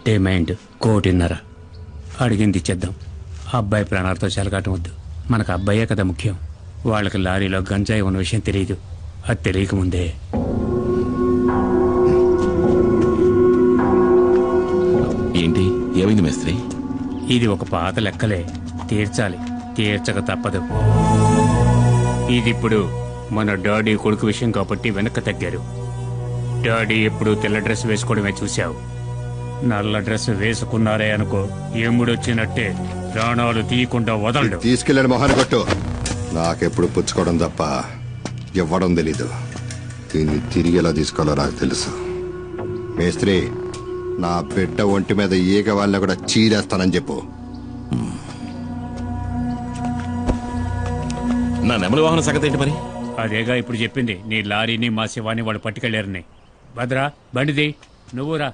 డిమాండ్ 1.5 అడిగింది ఇచ్చేద్దాం. అబ్బాయి ప్రాణాలతో చెలగాటం వద్దు. మనకు అబ్బాయే కదా ముఖ్యం. వాళ్ళకి లారీలో గంజాయి ఉన్న విషయం తెలియదు. అది తెలియకముందే ఏమైంది మేస్త్రి? ఇది ఒక పాత లెక్కలే, తీర్చాలి, తీర్చక తప్పదు. ఇది ఇప్పుడు మన డాడీ కొడుకు విషయం కాబట్టి వెనక్కి తగ్గారు. డాడీ ఎప్పుడు తెల్ల డ్రెస్ వేసుకోవడమే చూశావు. నల్ల డ్రెస్ వేసుకున్నారే అనుకో, ఎముడొచ్చినట్టే ప్రాణాలు తీయకుండా వదలడు. తీసుకెళ్ళని మొహాన్ని కొట్టు. నాకెప్పుడు పుచ్చుకోవడం తప్ప ఇవ్వడం తెలీదు. దీన్ని తిరిగి ఎలా తీసుకోవాలో నాకు తెలుసు. మేస్త్రి, నా బిడ్డ ఒంటి మీద ఈగ వాళ్ళని కూడా చీరేస్తానని చెప్పు. నా నెమలి వాహన సంగతి ఏంటి మరి? అదేగా ఇప్పుడు చెప్పింది. నీ లారీని మా శివాని వాడు పట్టుకెళ్ళారని. భద్రా, బండిది, నువ్వు రా.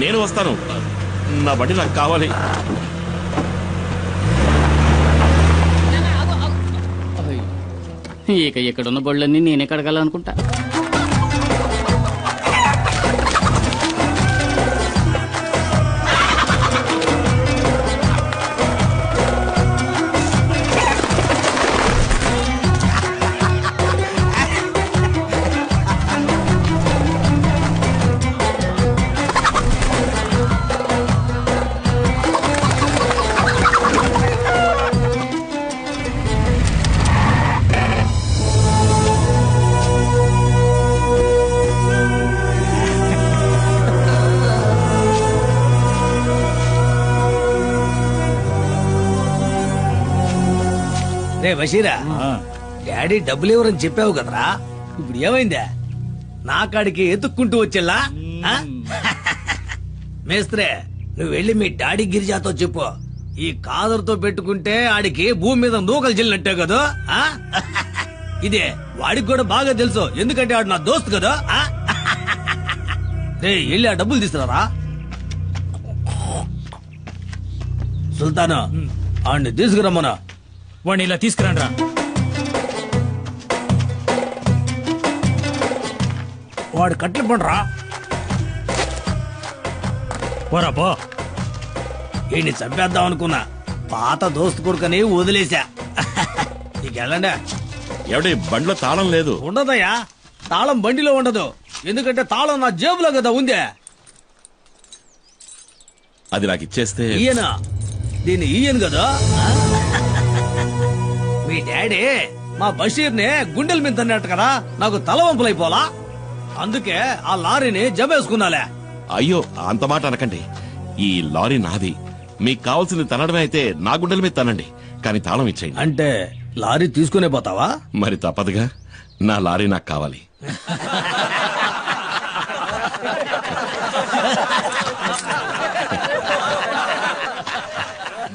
నేను వస్తాను. నా బండి నాకు కావాలి. ఇక ఇక్కడున్న బళ్ళన్నీ నేనే కడగాలనుకుంటా. రే బషీరా, డాడీ డబ్బులు ఎవరని చెప్పావు కదరా, ఇప్పుడు ఏమైందా? నా కాడికి ఎత్తుక్కుంటూ వచ్చేలా? మేస్త్రే, నువ్వు వెళ్ళి మీ డాడీ గిరిజాతో చెప్పు, ఈ కాదర్తో పెట్టుకుంటే ఆడికి భూమి మీద నూకలు చెల్లినట్టే కదా. ఇదే వాడికి కూడా బాగా తెలుసు, ఎందుకంటే ఆడు నా దోస్తు కదా. రే, వెళ్ళి ఆ డబ్బులు తీసుకురారా. సుల్తాను, ఆడిని తీసుకురమ్మనా. వాడిని ఇలా తీసుకురండి. వాడు కట్లు పండ్రా. పోరా పో. ఈయన్ని చంపేద్దాం అనుకున్నా, పాత దోస్తు కొడుకని వదిలేశా. నీకెళ్ళండి. ఎవడి బండిలో తాళం లేదు? ఉండదయ్యా, తాళం బండిలో ఉండదు, ఎందుకంటే తాళం నా జేబులో కదా ఉందే. అది నాకు ఇచ్చేస్తే. ఈయన దీన్ని ఈయన కదా. మీ డాడీ మా బషీర్ని గుండెల మీద తన్నట్టు కదా, నాకు తలవంపులైపోలా. అందుకే ఆ లారీని జమేసుకున్నాలే. అయ్యో, అంత మాట అనకండి. ఈ లారీ నాది. మీకు కావాల్సింది తనడమే అయితే నా గుండెల మీద తనండి, కానీ తాళం ఇచ్చేయండి. అంటే లారీ తీసుకునే పోతావా? మరి తప్పదుగా, నా లారీ నాకు కావాలి.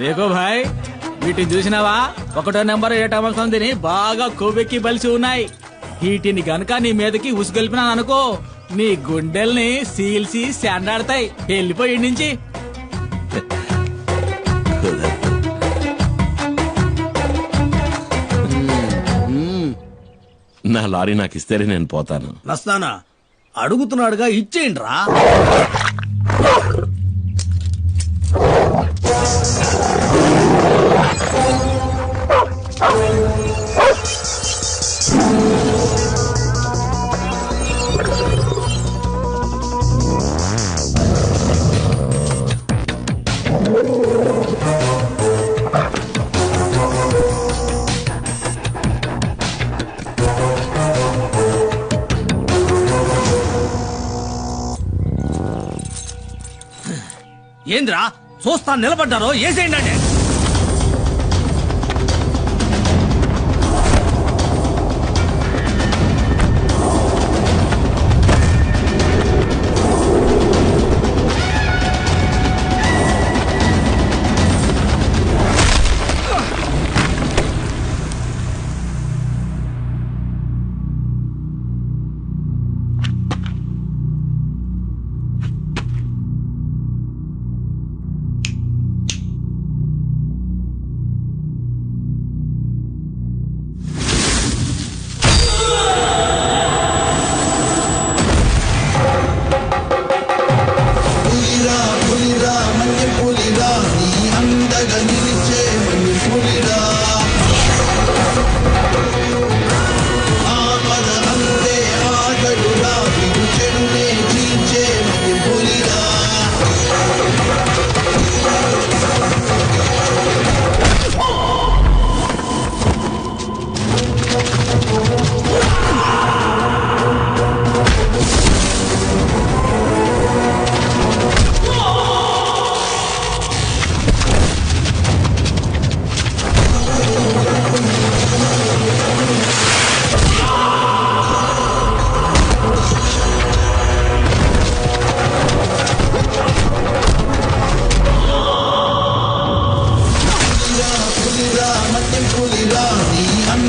దేకో భాయ్, వీటిని చూసినావా? 1వ నెంబర్ 7వ సంధిని బాగా కొవ్వెక్కి బలిసి ఉన్నాయి. వీటిని గనక నీ మీదకి ఉసుగొల్పినాను అనుకో, నీ గుండెల్ని సీల్సి శాండాడతాయి. వెళ్ళిపోయి నుంచి. నా లారీ నాకు ఇస్తేనే నేను పోతాను. నస్తానా అడుగుతున్నాడుగా, ఇచ్చేయండి రా. ఏంద్రా చూస్తా నిలబడ్డారో, ఏసేయండి.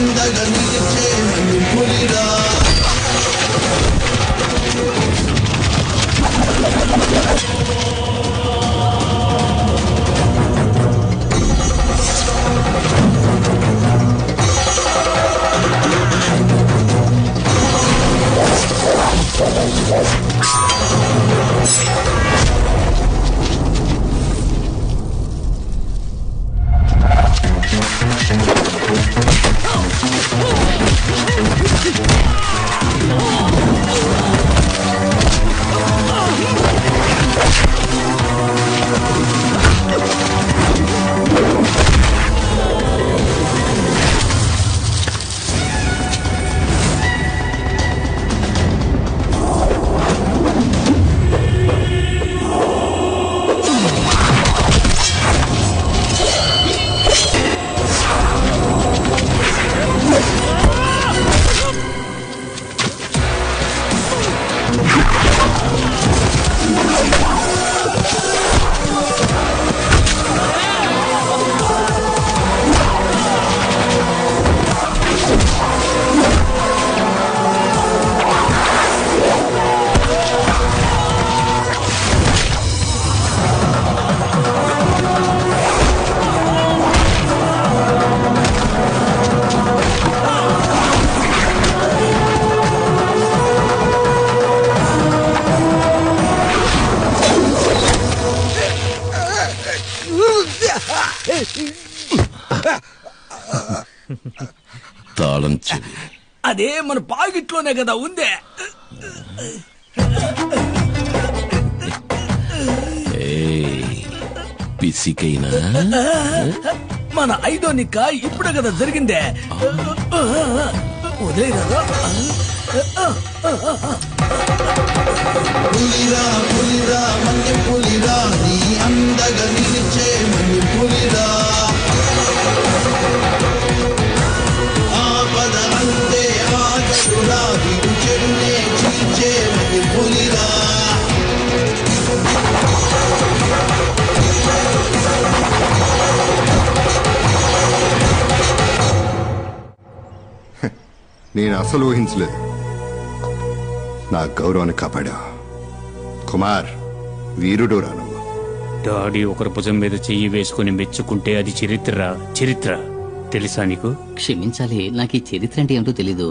అండగా నిలిచే మన్యం పులిరా తాళం చెవి అదే మన పాకెట్లోనే కదా ఉందే. పిసికైనా మన 5వ నిక్క ఇప్పుడే కదా జరిగిందే. వదిలేదా పులిరా పులిరా మన్యం పులిరా నీ అండగా నిలిచే మన్యం పులిరా ఆపద అంటే ఆగదురా వీరు చెడునే చీల్చే మన్యం పులిరా నేను అసలు ఊహించలేదు. నా గౌరవాన్ని కాపాడా. కుమార్ వీరుడు రా నువ్వు. డాడీ ఒకరి భుజం మీద చెయ్యి వేసుకుని మెచ్చుకుంటే అది చరిత్ర. చరిత్ర తెలుసా నీకు? క్షమించాలి, నాకు ఈ చరిత్ర అంటే ఏమిటో తెలీదు.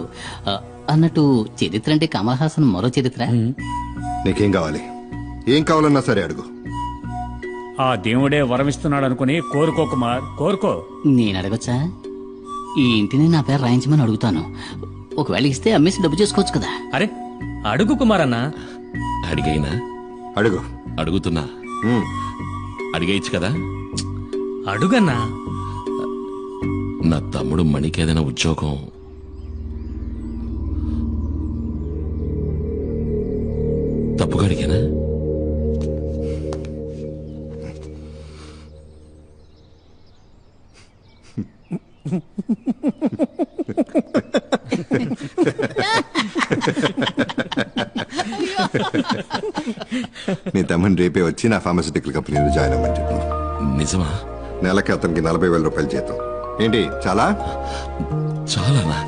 అన్నట్టు చరిత్ర అంటే కమల్ హాసన్ మరో చరిత్ర. నీకేం కావాలి? ఏం కావాలన్నా సరే అడుగు. ఆ దేవుడే వరమిస్తున్నాడు అనుకుని కోరుకో కుమార్, కోరుకో. నేను అడగచ్చా? ఈ ఇంటిని నా పేరు రాయించమని అడుగుతాను. ఒకవేళ ఇస్తే అమ్మేసి డబ్బు చేసుకోవచ్చు కదా. అరే అడుగు కుమార్ అన్న. అడిగైనా అడుగు. అడుగుతున్నా. అడిగేయచ్చు కదా. అడుగన్నా. నా తమ్ముడు మణికి ఏదైనా ఉద్యోగం తప్పుగా అడిగానా? నీ తమ్ముని రేపే వచ్చి నా ఫార్మసిటికల్ కంపెనీలో జాయిన్ అవ్వమని చెప్పు. నిజమా? నెలకి అతనికి 40,000 రూపాయలు జీతం. ఏంటి చాలా? చాలానా?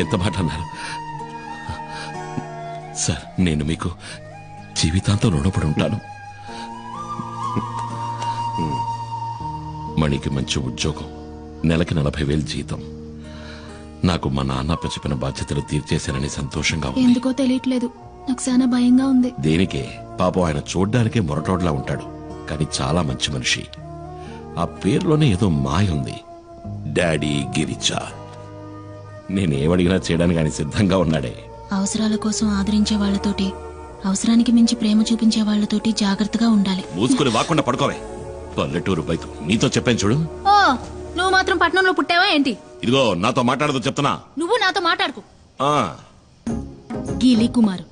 ఎంత మాట అన్నారు సార్. నేను మీకు జీవితాంతం రుణపడి ఉంటాను. మణికి మంచి ఉద్యోగం, నెలకి 40,000 జీతం. నాకు మా నాన్న చెప్పిన బాధ్యతలు తీర్చేశానని సంతోషంగా ఉంది. ఎందుకో తెలియట్లేదు, నాకు చాలా భయంగా ఉంది. దేనికే? పాపం ఆయన చూడ్డానికే మొరటోడ్లా ఉంటాడు, కానీ చాలా మంచి మనిషి. ఆ పేరులోనే ఏదో మాయ ఉంది. డాడీ గిరిజా. నేనేమడిగినా చేయడానికి ఆయన సిద్ధంగా ఉన్నాడే. అవసరాల కోసం ఆదరించే వాళ్లతోటి, అవసరానికి మించి ప్రేమ చూపించే వాళ్లతోటి జాగ్రత్తగా ఉండాలి. మూసుకుని వాకుండా పడుకోవే. పల్లెటూరు బైకు నీతో చెప్పాను చూడు. ఓ, నువ్వు మాత్రం పట్నంలో పుట్టావా ఏంటి? ఇదిగో నాతో మాట్లాడదు చెప్తున్నా. నువ్వు నాతో మాట్లాడుకో. ఆ గీలి కుమారు,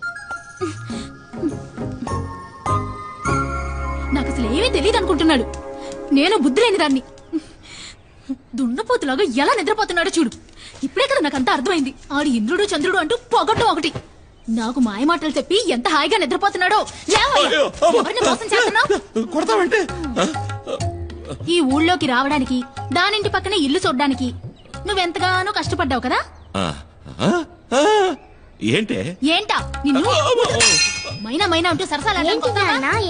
నాకు అసలు ఏమీ తెలియదు అనుకుంటున్నాడు. నేను బుద్ధి లేని దాన్ని. దున్నపోతులాగా ఎలా నిద్రపోతున్నాడో చూడు. ఇప్పుడే కదా నాకంతా అర్థమైంది. ఆడు ఇంద్రుడు చంద్రుడు అంటూ పొగట్టం ఒకటి. నాకు మాయ మాటలు చెప్పి ఎంత హాయిగా నిద్రపోతున్నాడో. లేవయ్యా, ఎవరిని మోసం చేస్తున్నావ్? ఈ ఊళ్ళోకి రావడానికి, దానింటి పక్కనే ఇల్లు చూడ్డానికి నువ్వెంతగానో కష్టపడ్డావు కదా. ఆ, ఆ, ఆ, ఏంటే ఏంటా నిన్ను మైనా మైనా అంటూ సరసాలు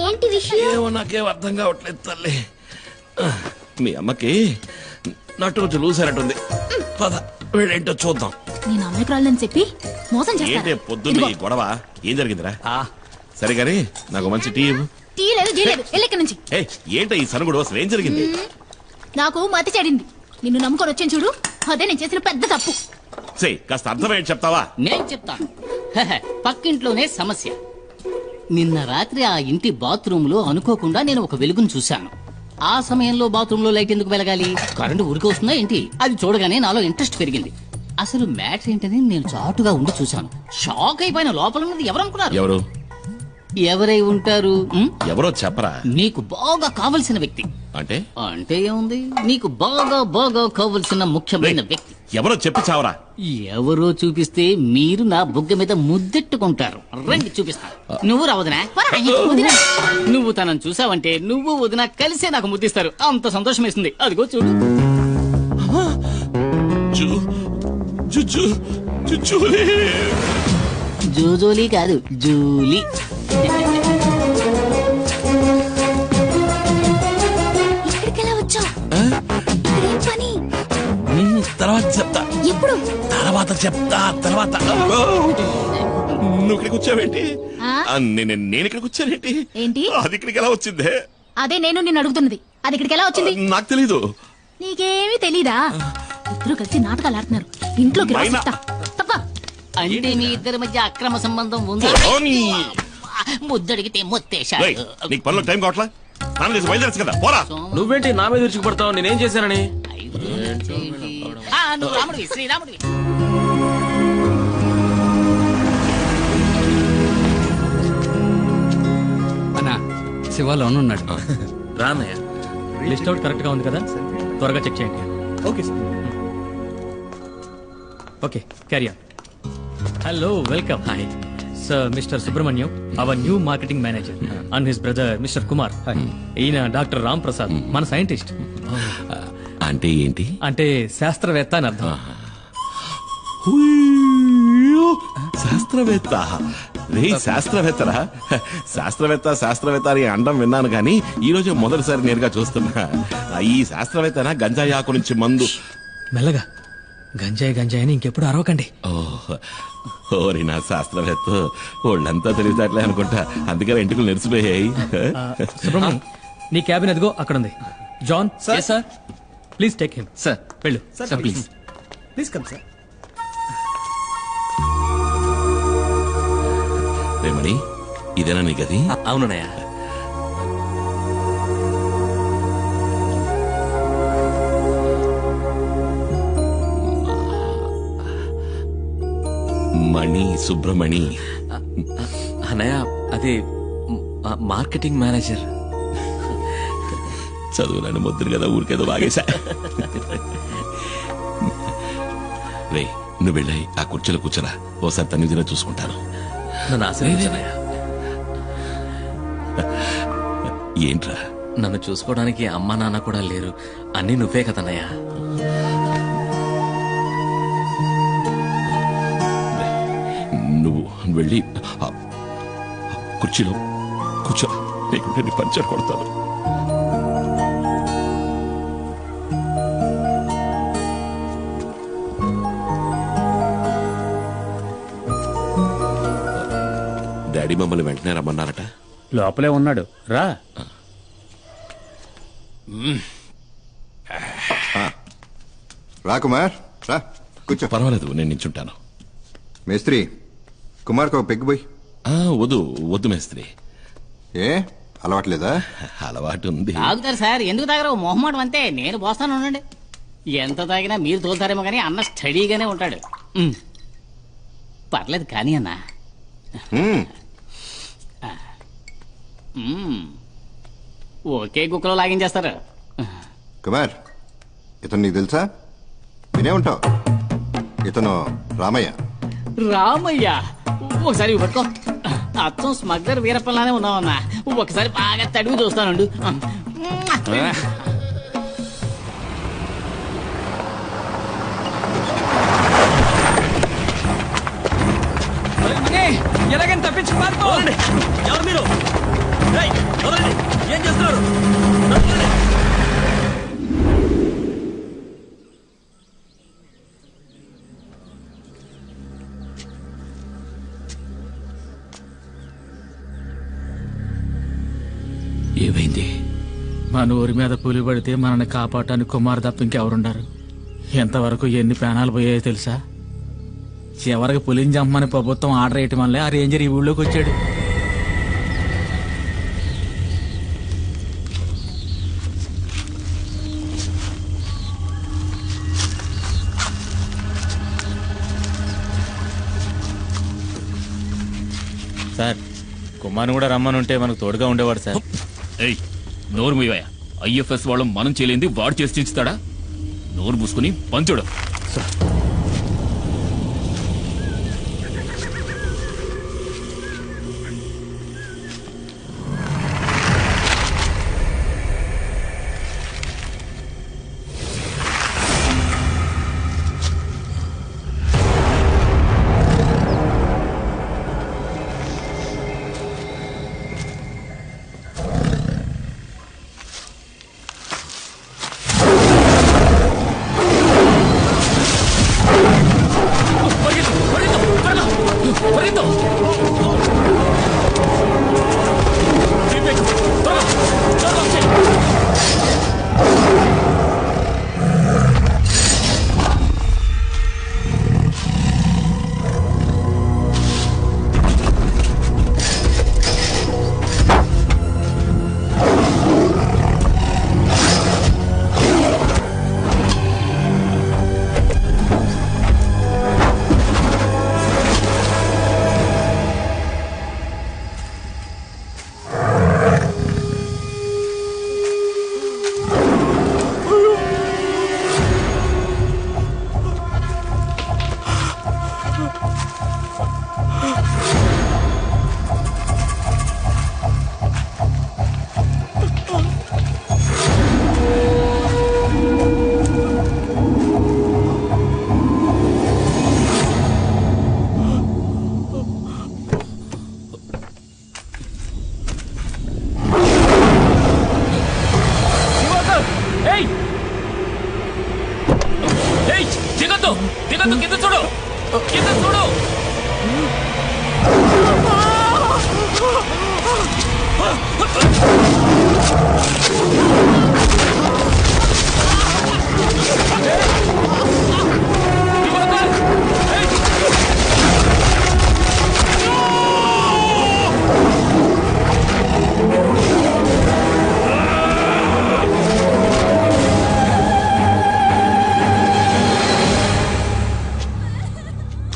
ఏంటి విషయం? ఏమో నాకేం అర్థం కావట్లేదు తల్లి. మీ అమ్మకి నటు రోజు లూసారట్టుంది. పద వీడేంటో చూద్దాం. నేను అమ్మాయికురాలని చెప్పి మోసం ఏంటే చేస్తాను. పొద్దున్న ఈ గొడవ ఏం జరిగిందిరా? సరే గాని నాకు మంచి టీ ఇవ్వు. టీ లేదు జీ లేదు, వెళ్ళి ఇక్కడి నుంచి. ఏయ్, ఏంటో ఈ సనుగుడు అసలు ఏం జరిగింది? నాకు మతి చెడింది. నిన్ను నమ్ముకొని వచ్చాను చూడు, అదే నేను చేసిన పెద్ద తప్పు. సే కాస్త అర్థమేంటి చెప్తావా? నేను చెప్తాను. పక్కింట్లోనే సమస్య. నిన్న రాత్రి ఆ ఇంటి బాత్రూమ్ లో అనుకోకుండా నేను ఒక వెలుగును చూశాను. ఆ సమయంలో బాత్రూమ్ లో లైట్ ఎందుకు వెలగాలి? కరెంటు ఉరికి వస్తుందా ఏంటి? అది చూడగానే నాలో ఇంట్రెస్ట్ పెరిగింది. అసలు మ్యాటర్ ఏంటని నేను చాటుగా ఉండి చూశాను. షాక్ అయిపోయిన. లోపల ఉన్నది ఎవరనుకున్నారు? ఎవరు? ఎవరై ఉంటారు? ఎవరో చెప్పరా? నీకు బాగా కావలసిన వ్యక్తి. అంటే అంటే ఏముంది, నీకు బాగా బాగా కావలసిన ముఖ్యమైన వ్యక్తి. ఎవరో చెప్పి చావరా? ఎవరో చూపిస్తే మీరు నా బుగ్గ మీద ముద్దెట్టుకుంటారు. రండి చూపిస్తాను. నువ్వు రా వదినా. నువ్వు తనను చూసావంటే నువ్వు వదినా కలిసే నాకు ముద్దిస్తారు. అంత సంతోషం వేస్తుంది. అదిగో చూడు. జూజోలీ కాదు, జూలీ. ఇక్కడికెలా వచ్చావు? ఇక్కడేం పని? తర్వాత చెప్తా. ఎప్పుడు? తర్వాత నువ్వు ఇక్కడికి వచ్చావేంటి? ఆ? నేను ఇక్కడికి వచ్చానేంటి? ఏంటి? అది ఇక్కడికి ఎలా వచ్చిందే? అదే నేను నిన్ను అడుగుతున్నది. అది ఇక్కడికి ఎలా వచ్చింది? నాకు తెలీదు. నీకేమీ తెలీదా? ఇద్దరు కలిసి నాటకాలు ఆడుతున్నారు. ఇంట్లోకి రా చెప్తా. తప్ప. అంటే మీ ఇద్దరి మధ్య అక్రమ సంబంధం ఉంది. ముద్దడిగితే మొత్తేశాడు. నీకు పనిలో టైం కావట్లా? స్నానం చేసి బయలుదేరచ్చు కదా, పోరా. నువ్వేంటి నా మీద విరుచుకుపడతావు? నేనేం చేశానని? నువ్వు రాముడివి, శ్రీరాముడివి. అన్నా శివ లోన్ ఉన్నాడు. రానయ్య. లిస్ట్ అవుట్ కరెక్ట్ గా ఉంది కదా? త్వరగా చెక్ చేయండి. Okay sir. Okay, carry on. Hello, welcome. Hi sir, mister Subrahmanyam, our new marketing manager, and his brother mister Kumar. ఈయన డాక్టర్ రామ్ ప్రసాద్, మన సైంటిస్ట్. అంటే ఏంటి? అంటే శాస్త్రవేత్త అని అర్థం. శాస్త్రవేత్త రే, శాస్త్రవేత్తరా? శాస్త్రవేత్త అని అండం విన్నాను కానీ ఈ రోజు మొదటిసారి నేరుగా చూస్తున్నా. ఈ శాస్త్రవేత్తనా గంజాయి ఆకు నుంచి మందు? మెల్లగా. గంజాయి అని ఇంకెప్పుడు అరవకండి. ఓరి నా శాస్త్రవేత్త, వాళ్ళంతా తెలివితేటలే అనుకుంటా, అందుకని ఎంటుకలు నెరిసిపోయాయి. సుబ్రహ్మణ్యం, నీ క్యాబిన్ ఎదుగో అక్కడ ఉంది. John sir, please take him. Sir వెళ్ళు sir please. Please come sir. Remani, ఇదేనా నీ గది? అవునయ్య. మణి, సుబ్రమణి. అన్నయ్య, అది మార్కెటింగ్ మేనేజర్. చదువులని ముద్దురు కదా, ఊరికేదో బాగేశా. రే, నువ్వు వెళ్ళాయి ఆ కుర్చీలో కూర్చోరా, ఓసారి తన్నిదిన చూసుకుంటాను. నన్ను ఆశీర్వదించనయ్య. ఏంట్రా? నన్ను చూసుకోవడానికి అమ్మా నాన్న కూడా లేరు. అన్నీ నువ్వే కదన్నయ్య. నువ్వు వెళ్ళి కుర్చీలో కూర్చో, లేకుంటే నీ పంచర్ కొడతాను. డాడీ మమ్మల్ని వెంటనే రమ్మన్నారట. లోపలే ఉన్నాడు, రా. రా కుమార్, రా కూర్చో. పర్వాలేదు, నేను నించుంటాను. మేస్త్రి, కుమార్కి ఒక పెగ్గు పోయి. వద్దు మేస్త్రి. ఏ అలవాట్లేదా? అలవాటు ఉంది. తాగుతారు సార్, ఎందుకు తాగరు? మొహమాటం అంతే. నేను పోస్తాను, ఉండండి. ఎంత తాగినా మీరు తోలుతారేమో కానీ అన్న స్టడీగానే ఉంటాడు. పర్లేదు కానీ అన్న. ఒకే కుక్కలో లాగించేస్తారు. కుమార్, ఇతను నీకు తెలుసా? వినే ఉంటావు. ఇతను రామయ్య. రామయ్య? ఒకసారి పట్టుకో. అచ్చం స్మగ్లర్ వీరప్పలానే ఉన్నావన్నా. ఒకసారి బాగా తడివి చూస్తానుండు. ఎలాగని తప్పించి పారిపో. ఎవరు మీరు? ఏం చేస్తున్నారు? ఏమైంది? మన ఊరి మీద పులి పడితే మనల్ని కాపాడటానికి కుమార్ తప్ప ఇంకెవరుండారు? ఎంతవరకు ఎన్ని ప్రాణాలు పోయాయో తెలుసా? చివరికి పులిని చమ్మని ప్రభుత్వం ఆర్డర్ వేయటం వల్లే ఆ రేంజర్ ఈ ఊళ్ళోకి వచ్చాడు. సార్, కుమార్ని కూడా రమ్మనుంటే మనకు తోడుగా ఉండేవాడు సార్. ఏయ్, నోరు మూయవయ్యా. ఐఎఫ్ఎస్ వాళ్ళం మనం చేయలేంది వాడు చేసి చించుతాడా? నోరు మూసుకుని పంచుడు.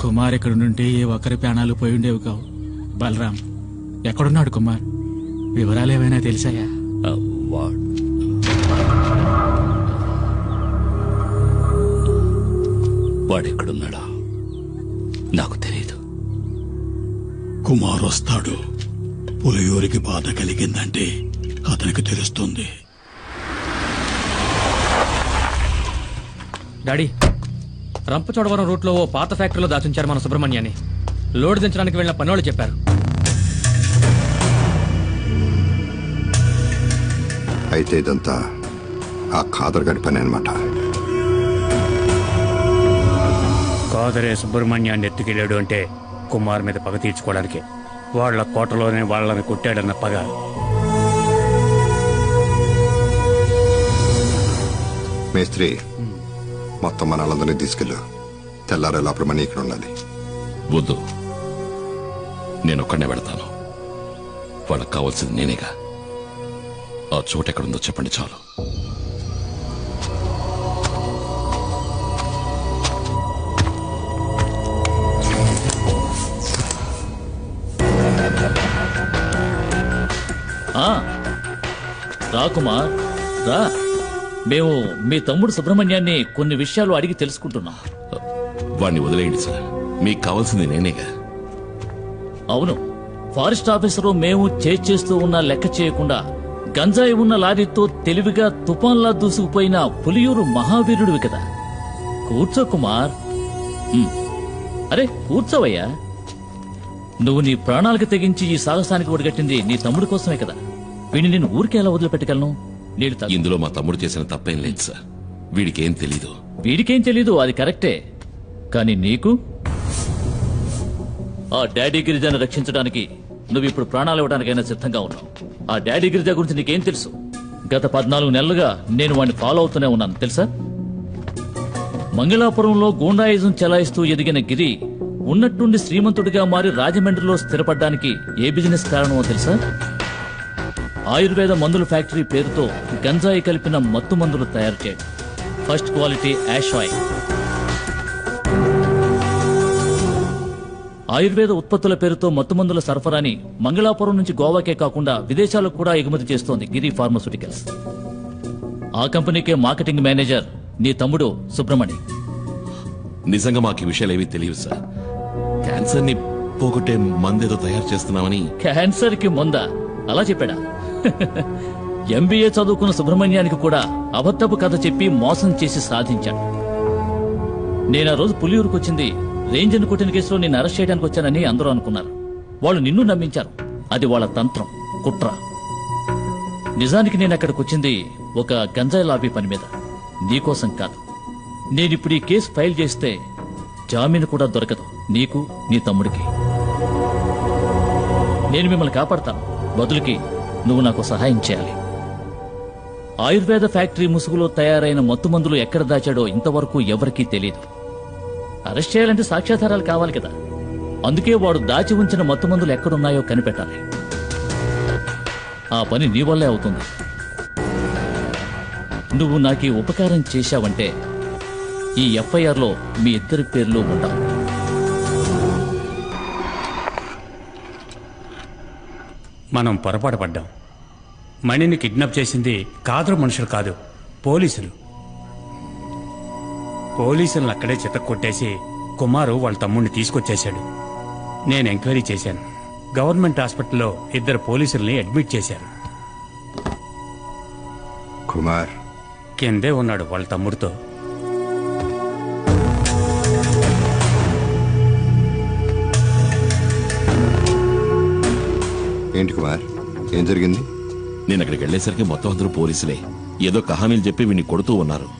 కుమార్ ఇక్కడ నుండి ఏ ఒక్కరి ప్రాణాలు పోయి ఉండేవి కావు. బలరాం ఎక్కడున్నాడు? కుమార్ వివరాలు ఏమైనా తెలిసాయా? వాడెక్కడున్నాడా నాకు తెలియదు. కుమార్ వస్తాడు. పులియూరికి బాధ కలిగిందంటే అతనికి తెలుస్తుంది. డాడీ, రంపచోడవరం రూట్లో ఓ పాత ఫ్యాక్టరీలో దాచుంచారు మన సుబ్రహ్మణ్యాన్ని. లోడ్ దించడానికి వెళ్ళిన పనోళ్ళు చెప్పారు. అయితే ఇదంతా ఆ ఖాదర్ గడి పని అనమాట. కాదరే సుబ్రహ్మణ్యాన్ని ఎత్తుకెళ్ళాడు అంటే కుమార్ మీద పగ తీర్చుకోవడానికి. వాళ్ల కోటలోనే వాళ్ళని కొట్టాడన్న పగ. మేస్త్రి, మొత్తం మన వాళ్ళందరినీ తీసుకెళ్ళు. తెల్లారే లోపల మనీ ఇక్కడ ఉండాలి. వద్దు, నేనొక్కడనే వెళతాను. వాళ్ళకి కావాల్సింది నేనేగా. ఆ చోటు ఎక్కడుందో చెప్పండి చాలు. రా కుమార్, రా. మేము మీ తమ్ముడు సుబ్రహ్మణ్యాన్ని కొన్ని విషయాలు అడిగి తెలుసుకుంటున్నాం. వాడిని వదిలేయండి సార్. మీకు కావాల్సింది నేనేగా. అవును, ఫారెస్ట్ ఆఫీసరు మేము చేస్తూ ఉన్న లెక్క చేయకుండా గంజాయి ఉన్న లారీతో తెలివిగా తుఫాన్లా దూసుకుపోయిన పులియూరు మహావీరుడివి కదా. కూర్చో కుమార్. అరే కూర్చోవయ్యా. నువ్వు నీ ప్రాణాలకు తెగించి ఈ సాహసానికి ఒడిగట్టింది నీ తమ్ముడి కోసమే కదా. వీడిని నేను ఊరికే ఎలా వదిలిపెట్టగలను? నీళ్ళు తాగు. ఇందులో మా తమ్ముడు చేసిన తప్పేం లేదు సార్. వీడికేం తెలీదు. వీడికేం తెలీదు, అది కరెక్టే. కానీ నీకు ఆ డాడీ గిరిజాను రక్షించడానికి నువ్వు ఇప్పుడు ప్రాణాలు ఇవ్వడానికైనా సిద్ధంగా ఉన్నావు. ఆ డాడీ గిరిజా గురించి నీకేం తెలుసు? గత 14 నెలలుగా నేను వాడిని ఫాలో అవుతూనే ఉన్నాను తెలుసా. మంగళాపురంలో గూండాయిజం చెలాయిస్తూ ఎదిగిన గిరి ఉన్నట్టుండి శ్రీమంతుడిగా మారి రాజమండ్రిలో స్థిరపడ్డానికి ఏ బిజినెస్ కారణమో తెలుసా? ఆయుర్వేద మందుల ఫ్యాక్టరీ పేరుతో గంజాయి కలిపిన మత్తు మందులు తయారు చేయడం. First quality ash oil. ఆయుర్వేద ఉత్పత్తుల పేరుతో మత్తుమందుల సరఫరాని మంగళాపురం నుంచి గోవాకే కాకుండా విదేశాలకు కూడా ఎగుమతి చేస్తోంది గిరి ఫార్మాస్యూటికల్స్. ఆ కంపెనీకే మార్కెటింగ్ మేనేజర్ నీ తమ్ముడు సుబ్రమణి. నిజంగా మాకు ఈ విషయాలు ఏవీ తెలియదు సార్. క్యాన్సర్ ని పోగొట్టే మందేదో తయారు చేస్తున్నామని. క్యాన్సర్ కి మందా? అలా చెప్పాడా? ఎంబీఏ చదువుకున్న సుబ్రహ్మణ్యానికి కూడా అబద్ధపు కథ చెప్పి మోసం చేసి సాధించాడు. నేను ఆ రోజు పులియూరుకు వచ్చింది రేంజర్ను కొట్టిన కేసులో నిన్ను అరెస్ట్ చేయడానికి వచ్చానని అందరూ అనుకున్నారు. వాళ్ళు నిన్ను నమ్మించారు. అది వాళ్ళ తంత్రం, కుట్ర. నిజానికి నేను అక్కడికి వచ్చింది ఒక గంజాయి లాబీ పని మీద, నీకోసం కాదు. నేనిప్పుడు ఈ కేసు ఫైల్ చేస్తే జామీను కూడా దొరకదు నీకు, నీ తమ్ముడికి. నేను మిమ్మల్ని కాపాడతాను. బదులుకి నువ్వు నాకు సహాయం చేయాలి. ఆయుర్వేద ఫ్యాక్టరీ ముసుగులో తయారైన మత్తుమందులు ఎక్కడ దాచాడో ఇంతవరకు ఎవరికీ తెలియదు. అరెస్ట్ చేయాలంటే సాక్ష్యాధారాలు కావాలి కదా. అందుకే వాడు దాచి ఉంచిన మత్తుమందులు ఎక్కడున్నాయో కనిపెట్టాలి. ఆ పని నీ వల్లే అవుతుంది. నువ్వు నాకు ఉపకారం చేశావంటే ఈ ఎఫ్ఐఆర్లో మీ ఇద్దరి పేర్లు ఉండవు. మనం పొరపాటు పడ్డాం. మణిని కిడ్నాప్ చేసింది కాదరు మనుషులు కాదు, పోలీసులు. పోలీసులను అక్కడే చితక్కొట్టేసి కుమారు వాళ్ళ తమ్ముడిని తీసుకొచ్చేశాడు. నేను ఎంక్వైరీ చేశాను. గవర్నమెంట్ హాస్పిటల్లో 2 పోలీసుల్ని అడ్మిట్ చేశారు. కుమార్ కిందే ఉన్నాడు వాళ్ళ తమ్ముడితో. ఏంటి కుమార్, ఏం జరిగింది? నేను అక్కడికి వెళ్లేసరికి మొత్తం అందరూ పోలీసులే. ఏదో కహానీలు చెప్పి వీడిని కొడుతూ ఉన్నారు.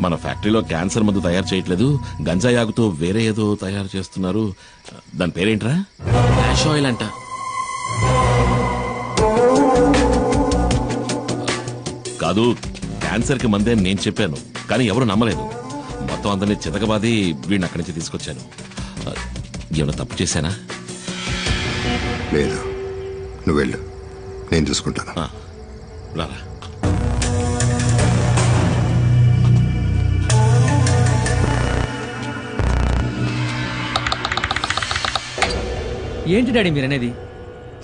మన ఫ్యాక్టరీలో క్యాన్సర్ మందు తయారు చేయట్లేదు, గంజాయి ఆగుతో వేరే ఏదో తయారు చేస్తున్నారు. దాని పేరేంట్రా? యాష్ ఆయిల్ అంట. కాదు, క్యాన్సర్ కి మందే నేను చెప్పాను, కానీ ఎవరు నమ్మలేదు. మొత్తం అందరినీ చితకబాది వీడిని అక్కడి నుంచి తీసుకొచ్చాను. ఏమైనా తప్పు చేశానా? లేదు, నువ్వు వెళ్ళు, నేను చూసుకుంటాను. రారా. ఏంటి డాడీ మీరనేది?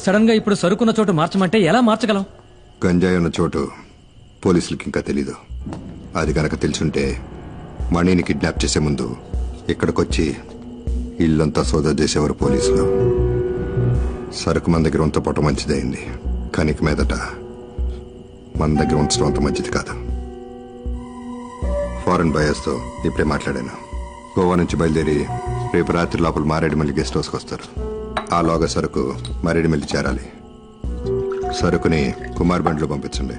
సడన్ గా ఇప్పుడు సరుకున్న చోటు మార్చమంటే ఎలా మార్చగలం? గంజాయి ఉన్న చోటు పోలీసులకి ఇంకా తెలీదు. అది కనుక తెలుసుంటే మణిని కిడ్నాప్ చేసే ముందు ఇక్కడికొచ్చి ఇల్లంతా సోదా చేసేవారు పోలీసులు. సరుకు మన దగ్గర ఉంచపోవటం మంచిదైంది, కానీ ఇక మీదట మన దగ్గర ఉంచడం అంత మంచిది కాదు. ఫారెన్ బయర్స్తో ఇప్పుడే మాట్లాడాను. గోవా నుంచి బయలుదేరి రేపు రాత్రి లోపల మారేడుమల్లి గెస్ట్ హౌస్కి వస్తారు. ఆ లోగా సరుకు మారేడుమల్లి చేరాలి. సరుకుని కుమార్ బండ్లో పంపించండి.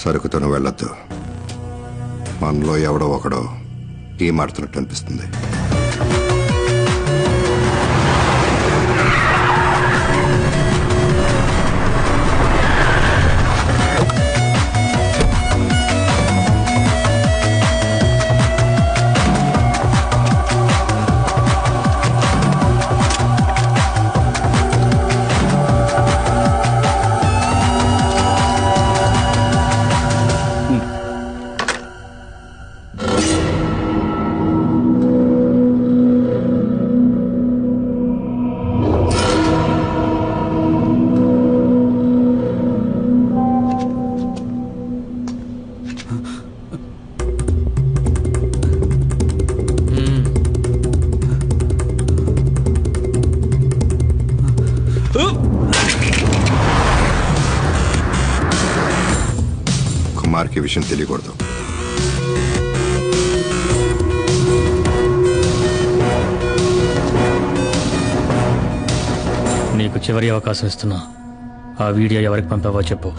సరుకుతో నువ్వు వెళ్ళొద్దు. మనలో ఎవడో ఒకడో ఈ మాడుతున్నట్టు అనిపిస్తుంది. కుమార్కి విషయం తెలియకూడదు. చివరి అవకాశం ఇస్తున్నా. ఆ వీడియో ఎవరికి పంపావో చెప్పు.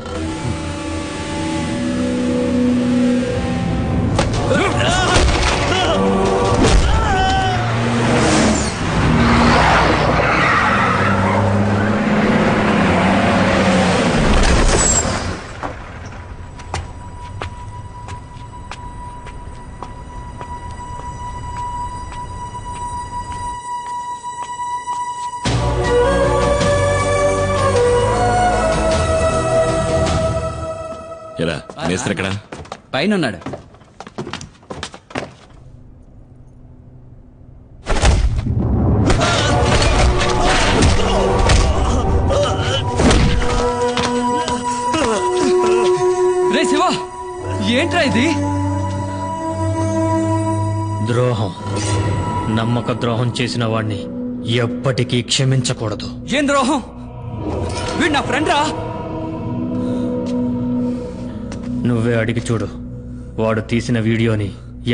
ఎలా మేస్త్రి ఎక్కడ? పైన ఉన్నాడు. రే శివ, ఏంట్రా ఇది? ద్రోహం. నమ్మక ద్రోహం చేసిన వాణ్ణి ఎప్పటికీ క్షమించకూడదు. ఏం ద్రోహం? వీడు నా ఫ్రెండ్ రా. నువ్వే అడిగి చూడు, వాడు తీసిన వీడియోని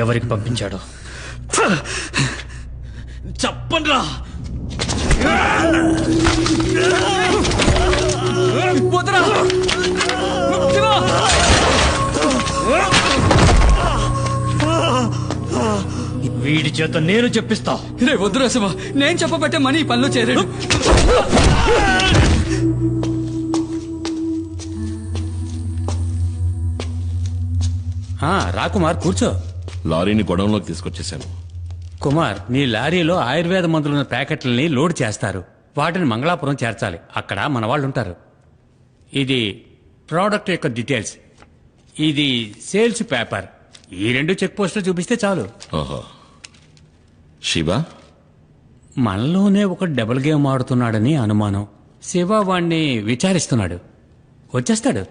ఎవరికి పంపించాడో. చెప్పండ్రా. వదరా. శివ! వీడి చేత నేను చెప్పిస్తా. రే వద్దురా శివ, నేను చెప్పబట్టే మనీ ఈ పనిలో చేరాడు. రా కుమార్, కూర్చో. లారీని గొడవంలోకి తీసుకొచ్చేసాను. కుమార్, నీ లారీలో ఆయుర్వేద మందులున్న ప్యాకెట్లని లోడ్ చేస్తారు. వాటిని మంగళాపురం చేర్చాలి. అక్కడ మన వాళ్ళు ఉంటారు. ఇది ప్రోడక్ట్ యొక్క డీటెయిల్స్, ఇది సేల్స్ పేపర్. ఈ 2 చెక్ పోస్టులు చూపిస్తే చాలు. ఓహో. శివ మనలోనే ఒక డబుల్ గేమ్ ఆడుతున్నాడని అనుమానం. శివ వాణ్ణి విచారిస్తున్నాడు. వచ్చేస్తాడు.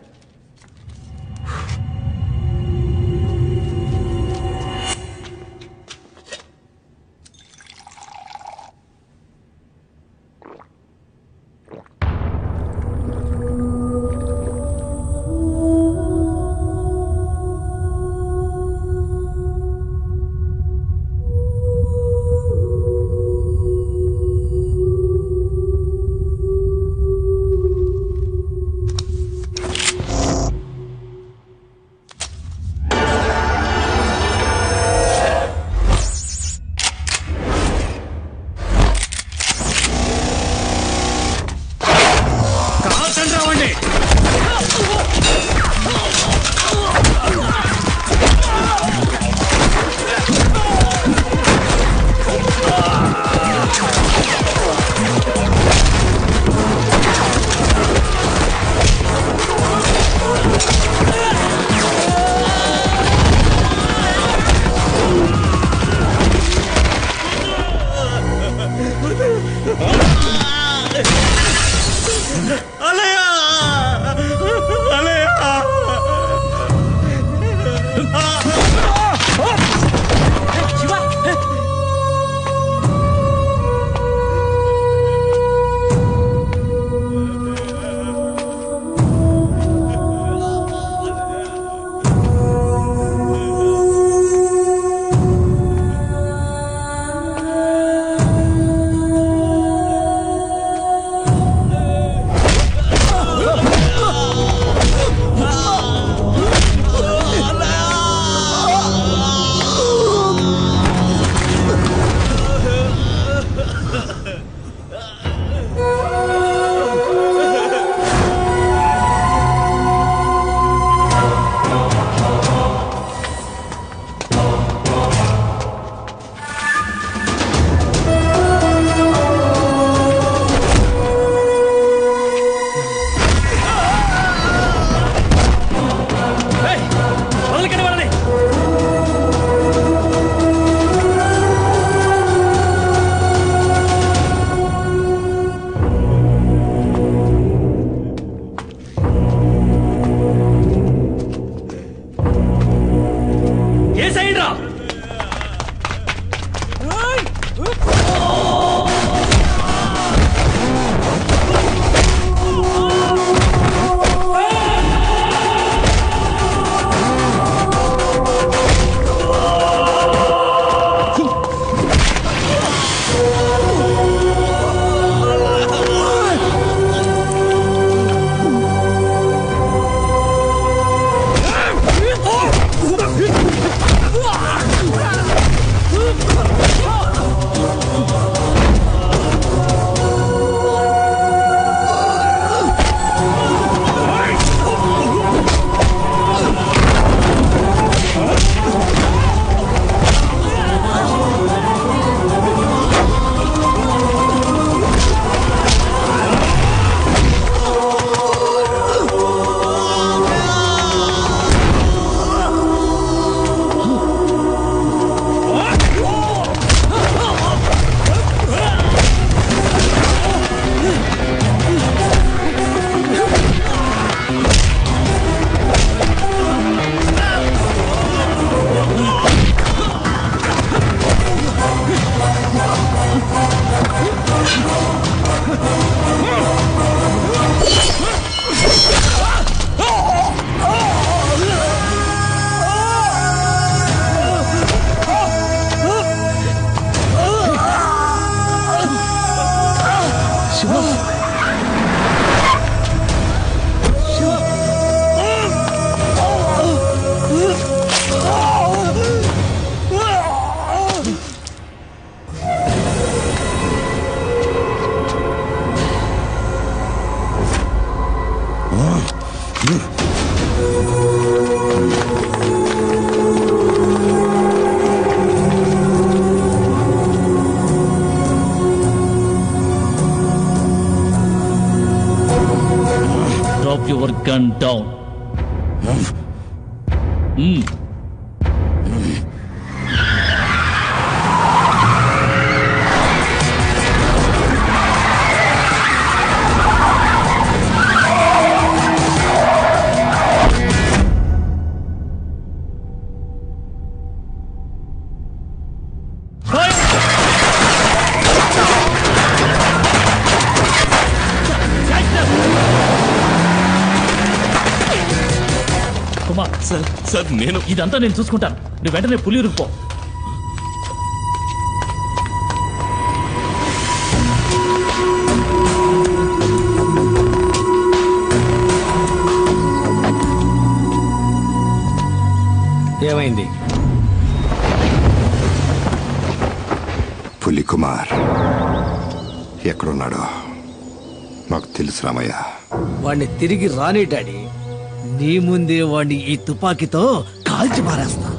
Drop your gun down. Kumar sir నేను ఇదంతా నేను చూసుకుంటాను. నువ్వు వెంటనే పులి ఇరుక్కుపో. ఏమైంది? పులి కుమార్ ఎక్కడున్నాడో నాకు తెలుసు రామయ్య. వాడిని తిరిగి రాని డాడీ. నీ ముందే వాడిని ఈ తుపాకీతో కాల్చి పారేస్తా.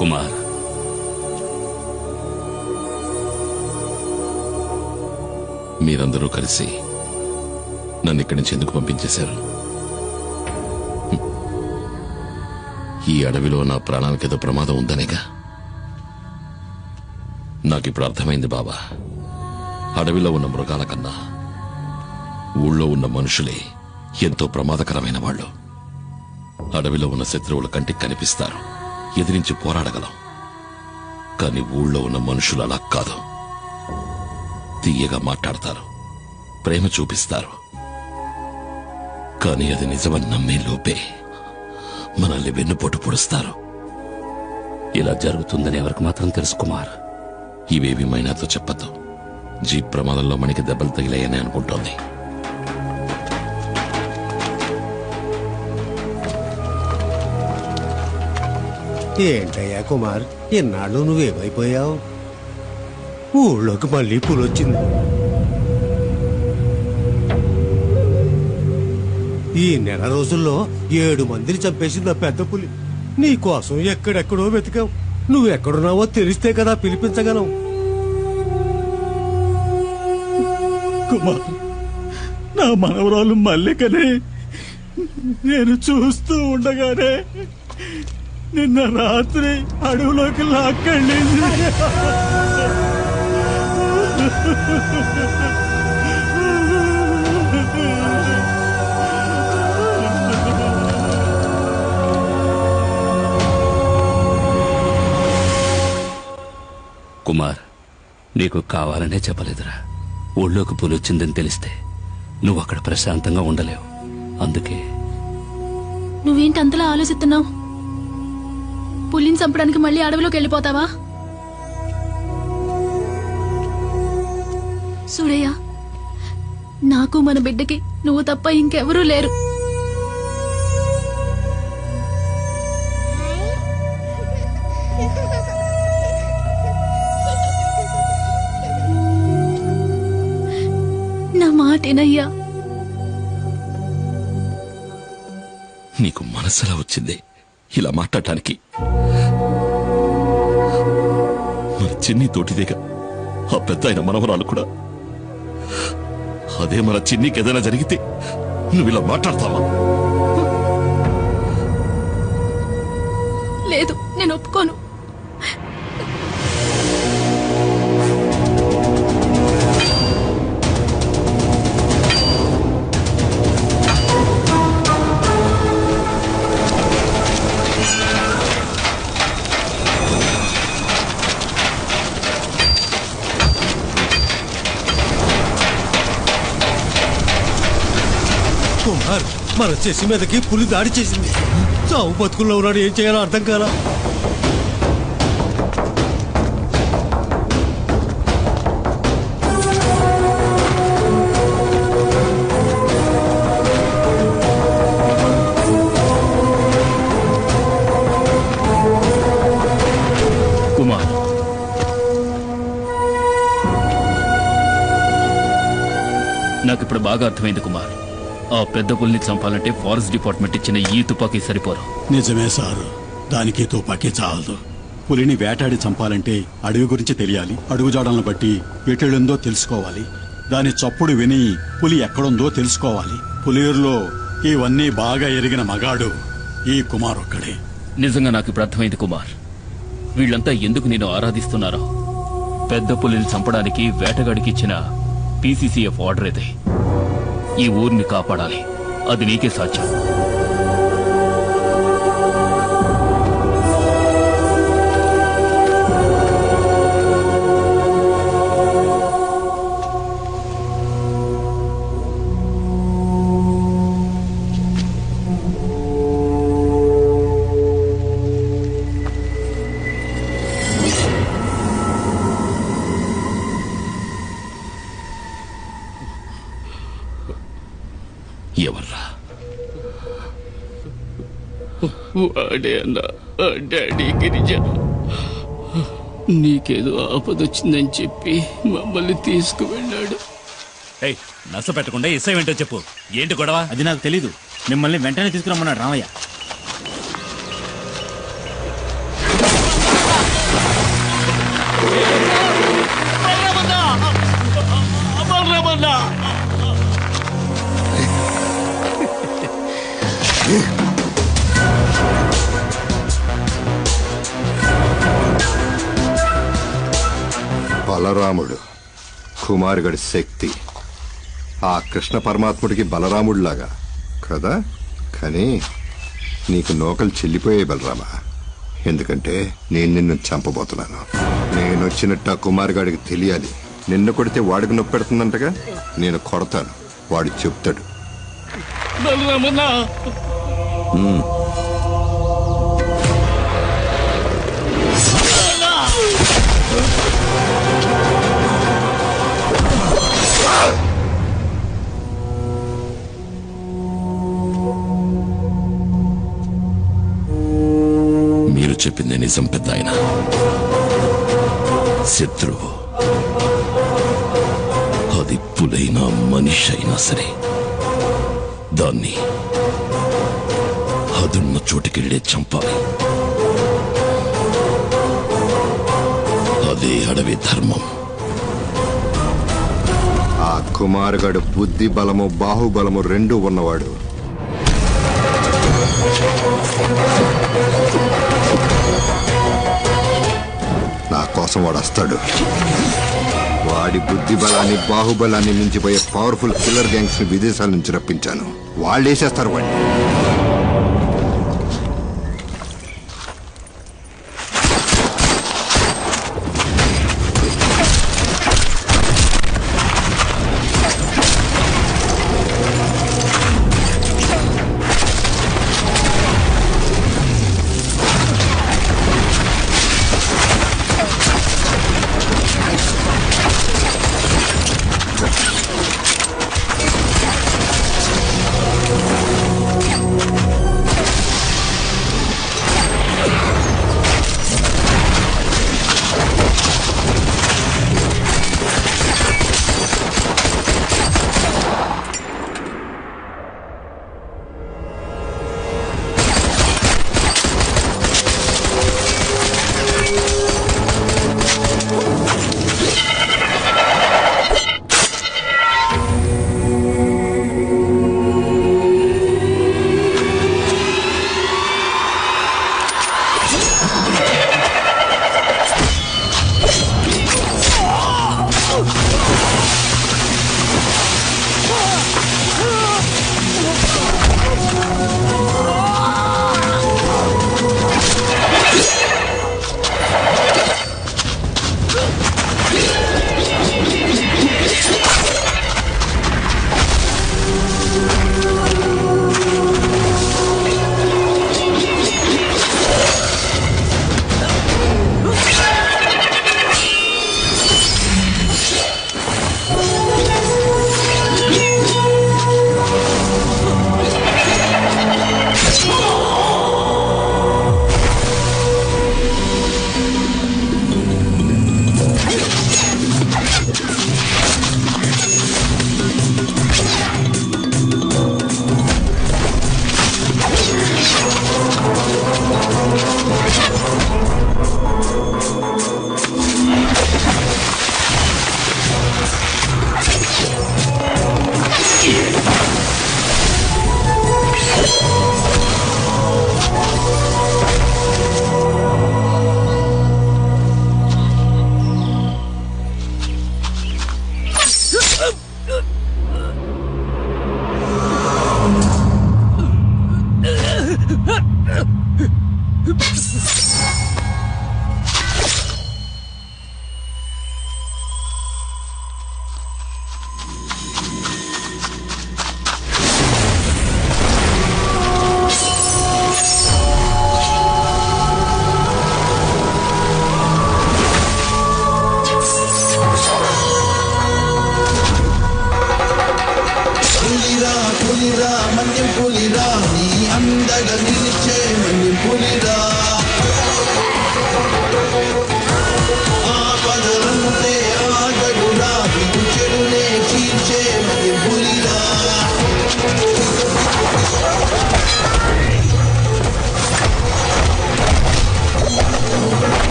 కుమార్, మీరందరూ కలిసి నన్ను ఇక్కడి నుంచి ఎందుకు పంపించేశారు? ఈ అడవిలో నా ప్రాణానికి ఏదో ప్రమాదం ఉందనేగా. నాకిప్పుడు అర్థమైంది బాబా. అడవిలో ఉన్న మృగాల కన్నా ఊళ్ళో ఉన్న మనుషులే ఎంతో ప్రమాదకరమైన వాళ్ళు. అడవిలో ఉన్న శత్రువుల కంటికి కనిపిస్తారు, ఎదిరించి పోరాడగలం. కానీ ఊళ్ళో ఉన్న మనుషులు అలా కాదు. తీయగా మాట్లాడతారు, ప్రేమ చూపిస్తారు. కానీ అది నిజమని నమ్మే లోపే మనల్ని వెన్నుపోటు పొడుస్తారు. ఇలా జరుగుతుందని ఎవరికి మాత్రం తెలుసు కుమార్? ఇవేవి మైనాతో చెప్పద్దు. జీప్ ప్రమాదంలో మనకి దెబ్బలు తగిలాయని అనుకుంటోంది. ఏంటయ్యా కుమార్, ఎన్నాళ్ళు నువ్వేమైపోయావు? ఊళ్ళోకి మళ్ళీ పులొచ్చింది. ఈ నెల రోజుల్లో 7 మందిని చంపేసింది ఆ పెద్ద పులి. నీ కోసం ఎక్కడెక్కడో వెతికావు. నువ్వెక్కడున్నావో తెలిస్తే కదా పిలిపించగలం. కుమార్, నా మనవరాలు మల్లికని నేను చూస్తూ ఉండగానే నిన్న రాత్రి అడవిలోకి లాక్కెళ్ళింది. కుమార్, నీకు కావాలనే చెప్పలేదురా. ఊళ్ళోకి పులొచ్చిందని తెలిస్తే నువ్వు అక్కడ ప్రశాంతంగా ఉండలేవు. అందుకే నువ్వేంటి అంతలా ఆలోచిస్తున్నావు? పులిని చంపడానికి మళ్ళీ అడవిలోకి వెళ్ళిపోతావా? సూరయ్య, నాకు మన బిడ్డకి నువ్వు తప్ప ఇంకెవరూ లేరు. నా మాటేనయ్యా. నీకు మనసులా వచ్చింది ఇలా మాట్లాడటానికి? మన చిన్ని తోటిదేగా ఆ పెద్ద అయిన మనవరాలు కూడా. అదే మన చిన్నికి ఏదైనా జరిగితే నువ్వు ఇలా మాట్లాడతావా? లేదు, నేను ఒప్పుకోను. కుమార్, మన చెసి మీదకి పులి దాడి చేసింది. చావు బతుకుల్లో ఉన్నాడు, ఏం చేయాలో అర్థం కాలా. నాకు ఇప్పుడు బాగా అర్థమైంది కుమార్. ఆ పెద్ద పులిని చంపాలంటే ఫారెస్ట్ డిపార్ట్మెంట్ ఇచ్చిన ఈ తుపాకీ సరిపోరు. నిజమే సారు, దానికి తుపాకీ చాలదు. పులిని వేటాడి చంపాలంటే అడవి గురించి తెలియాలి. అడుగుజాడలను బట్టి ఎటెళ్ళుందో తెలుసుకోవాలి. దాని చప్పుడు విని పులి ఎక్కడుందో తెలుసుకోవాలి. పులియూరులో ఇవన్నీ బాగా ఎరిగిన మగాడు ఈ కుమార్ ఒక్కడే. నిజంగా నాకు ఇప్పుడు అర్థమైంది కుమార్. వీళ్ళంతా ఎందుకు నేను ఆరాధిస్తున్నారో. పెద్ద పులిని చంపడానికి వేటగాడికి ఇచ్చిన పీసీసీఎఫ్ ఆర్డర్ ఇది. ఈ ఊరిని కాపాడాలి, అది నీకే సాధ్యం. ఎవర్రా? వాడే అన్న డాడీ గిరిజ. నీకేదో ఆపదొచ్చిందని చెప్పి మమ్మల్ని తీసుకువెళ్ళాడు. నస పెట్టకుండా ఇసై ఏంటో చెప్పు. ఏంటి గొడవ? అది నాకు తెలీదు. మిమ్మల్ని వెంటనే తీసుకురమ్మన్నాడు రామయ్య. బలరాముడు కుమారుగడి శక్తి ఆ కృష్ణ పరమాత్ముడికి బలరాముడిలాగా కదా. కానీ నీకు నోకలు చెల్లిపోయే బలరామా. ఎందుకంటే నేను నిన్ను చంపబోతున్నాను. నేను వచ్చినట్టు ఆ కుమారుగాడికి తెలియాలి. నిన్ను కొడితే వాడికి నొప్పి పెడుతుందంటగా. నేను కొడతాను, వాడు చెప్తాడు. మీరు చెప్పింది నిజం పెద్ద ఆయన. శత్రువు అది పులైనా మనిషి అయినా సరే దాన్ని అదున్న చోటుకెళ్లే చంపాలి. అదే అడవి ధర్మం. ఆ కుమారుగాడు బుద్ధి బలము బాహుబలము రెండూ ఉన్నవాడు. నా కోసం వాడు వస్తాడు. వాడి బుద్ధి బలాన్ని బాహుబలాన్ని మించిపోయే పవర్ఫుల్ కిల్లర్ గ్యాంగ్స్ ని విదేశాల నుంచి రప్పించాను. వాళ్ళు వేసేస్తారు వాడిని.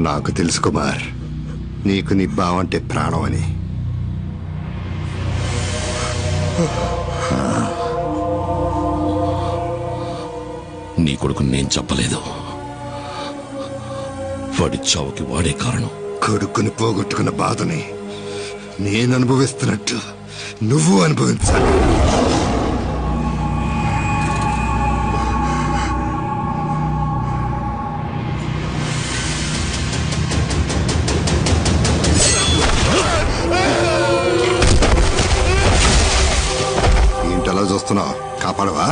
నాకు తెలుసు కుమార్, నీకు నీ బావంటే ప్రాణం అని. నీ కొడుకు నేను చెప్పలేదు. వాడి చావుకి వాడే కారణం. కొడుకుని పోగొట్టుకున్న బాధని నేను అనుభవిస్తున్నట్టు నువ్వు అనుభవించాలి. ఏంటలా చూస్తున్నావు? కాపాడవా?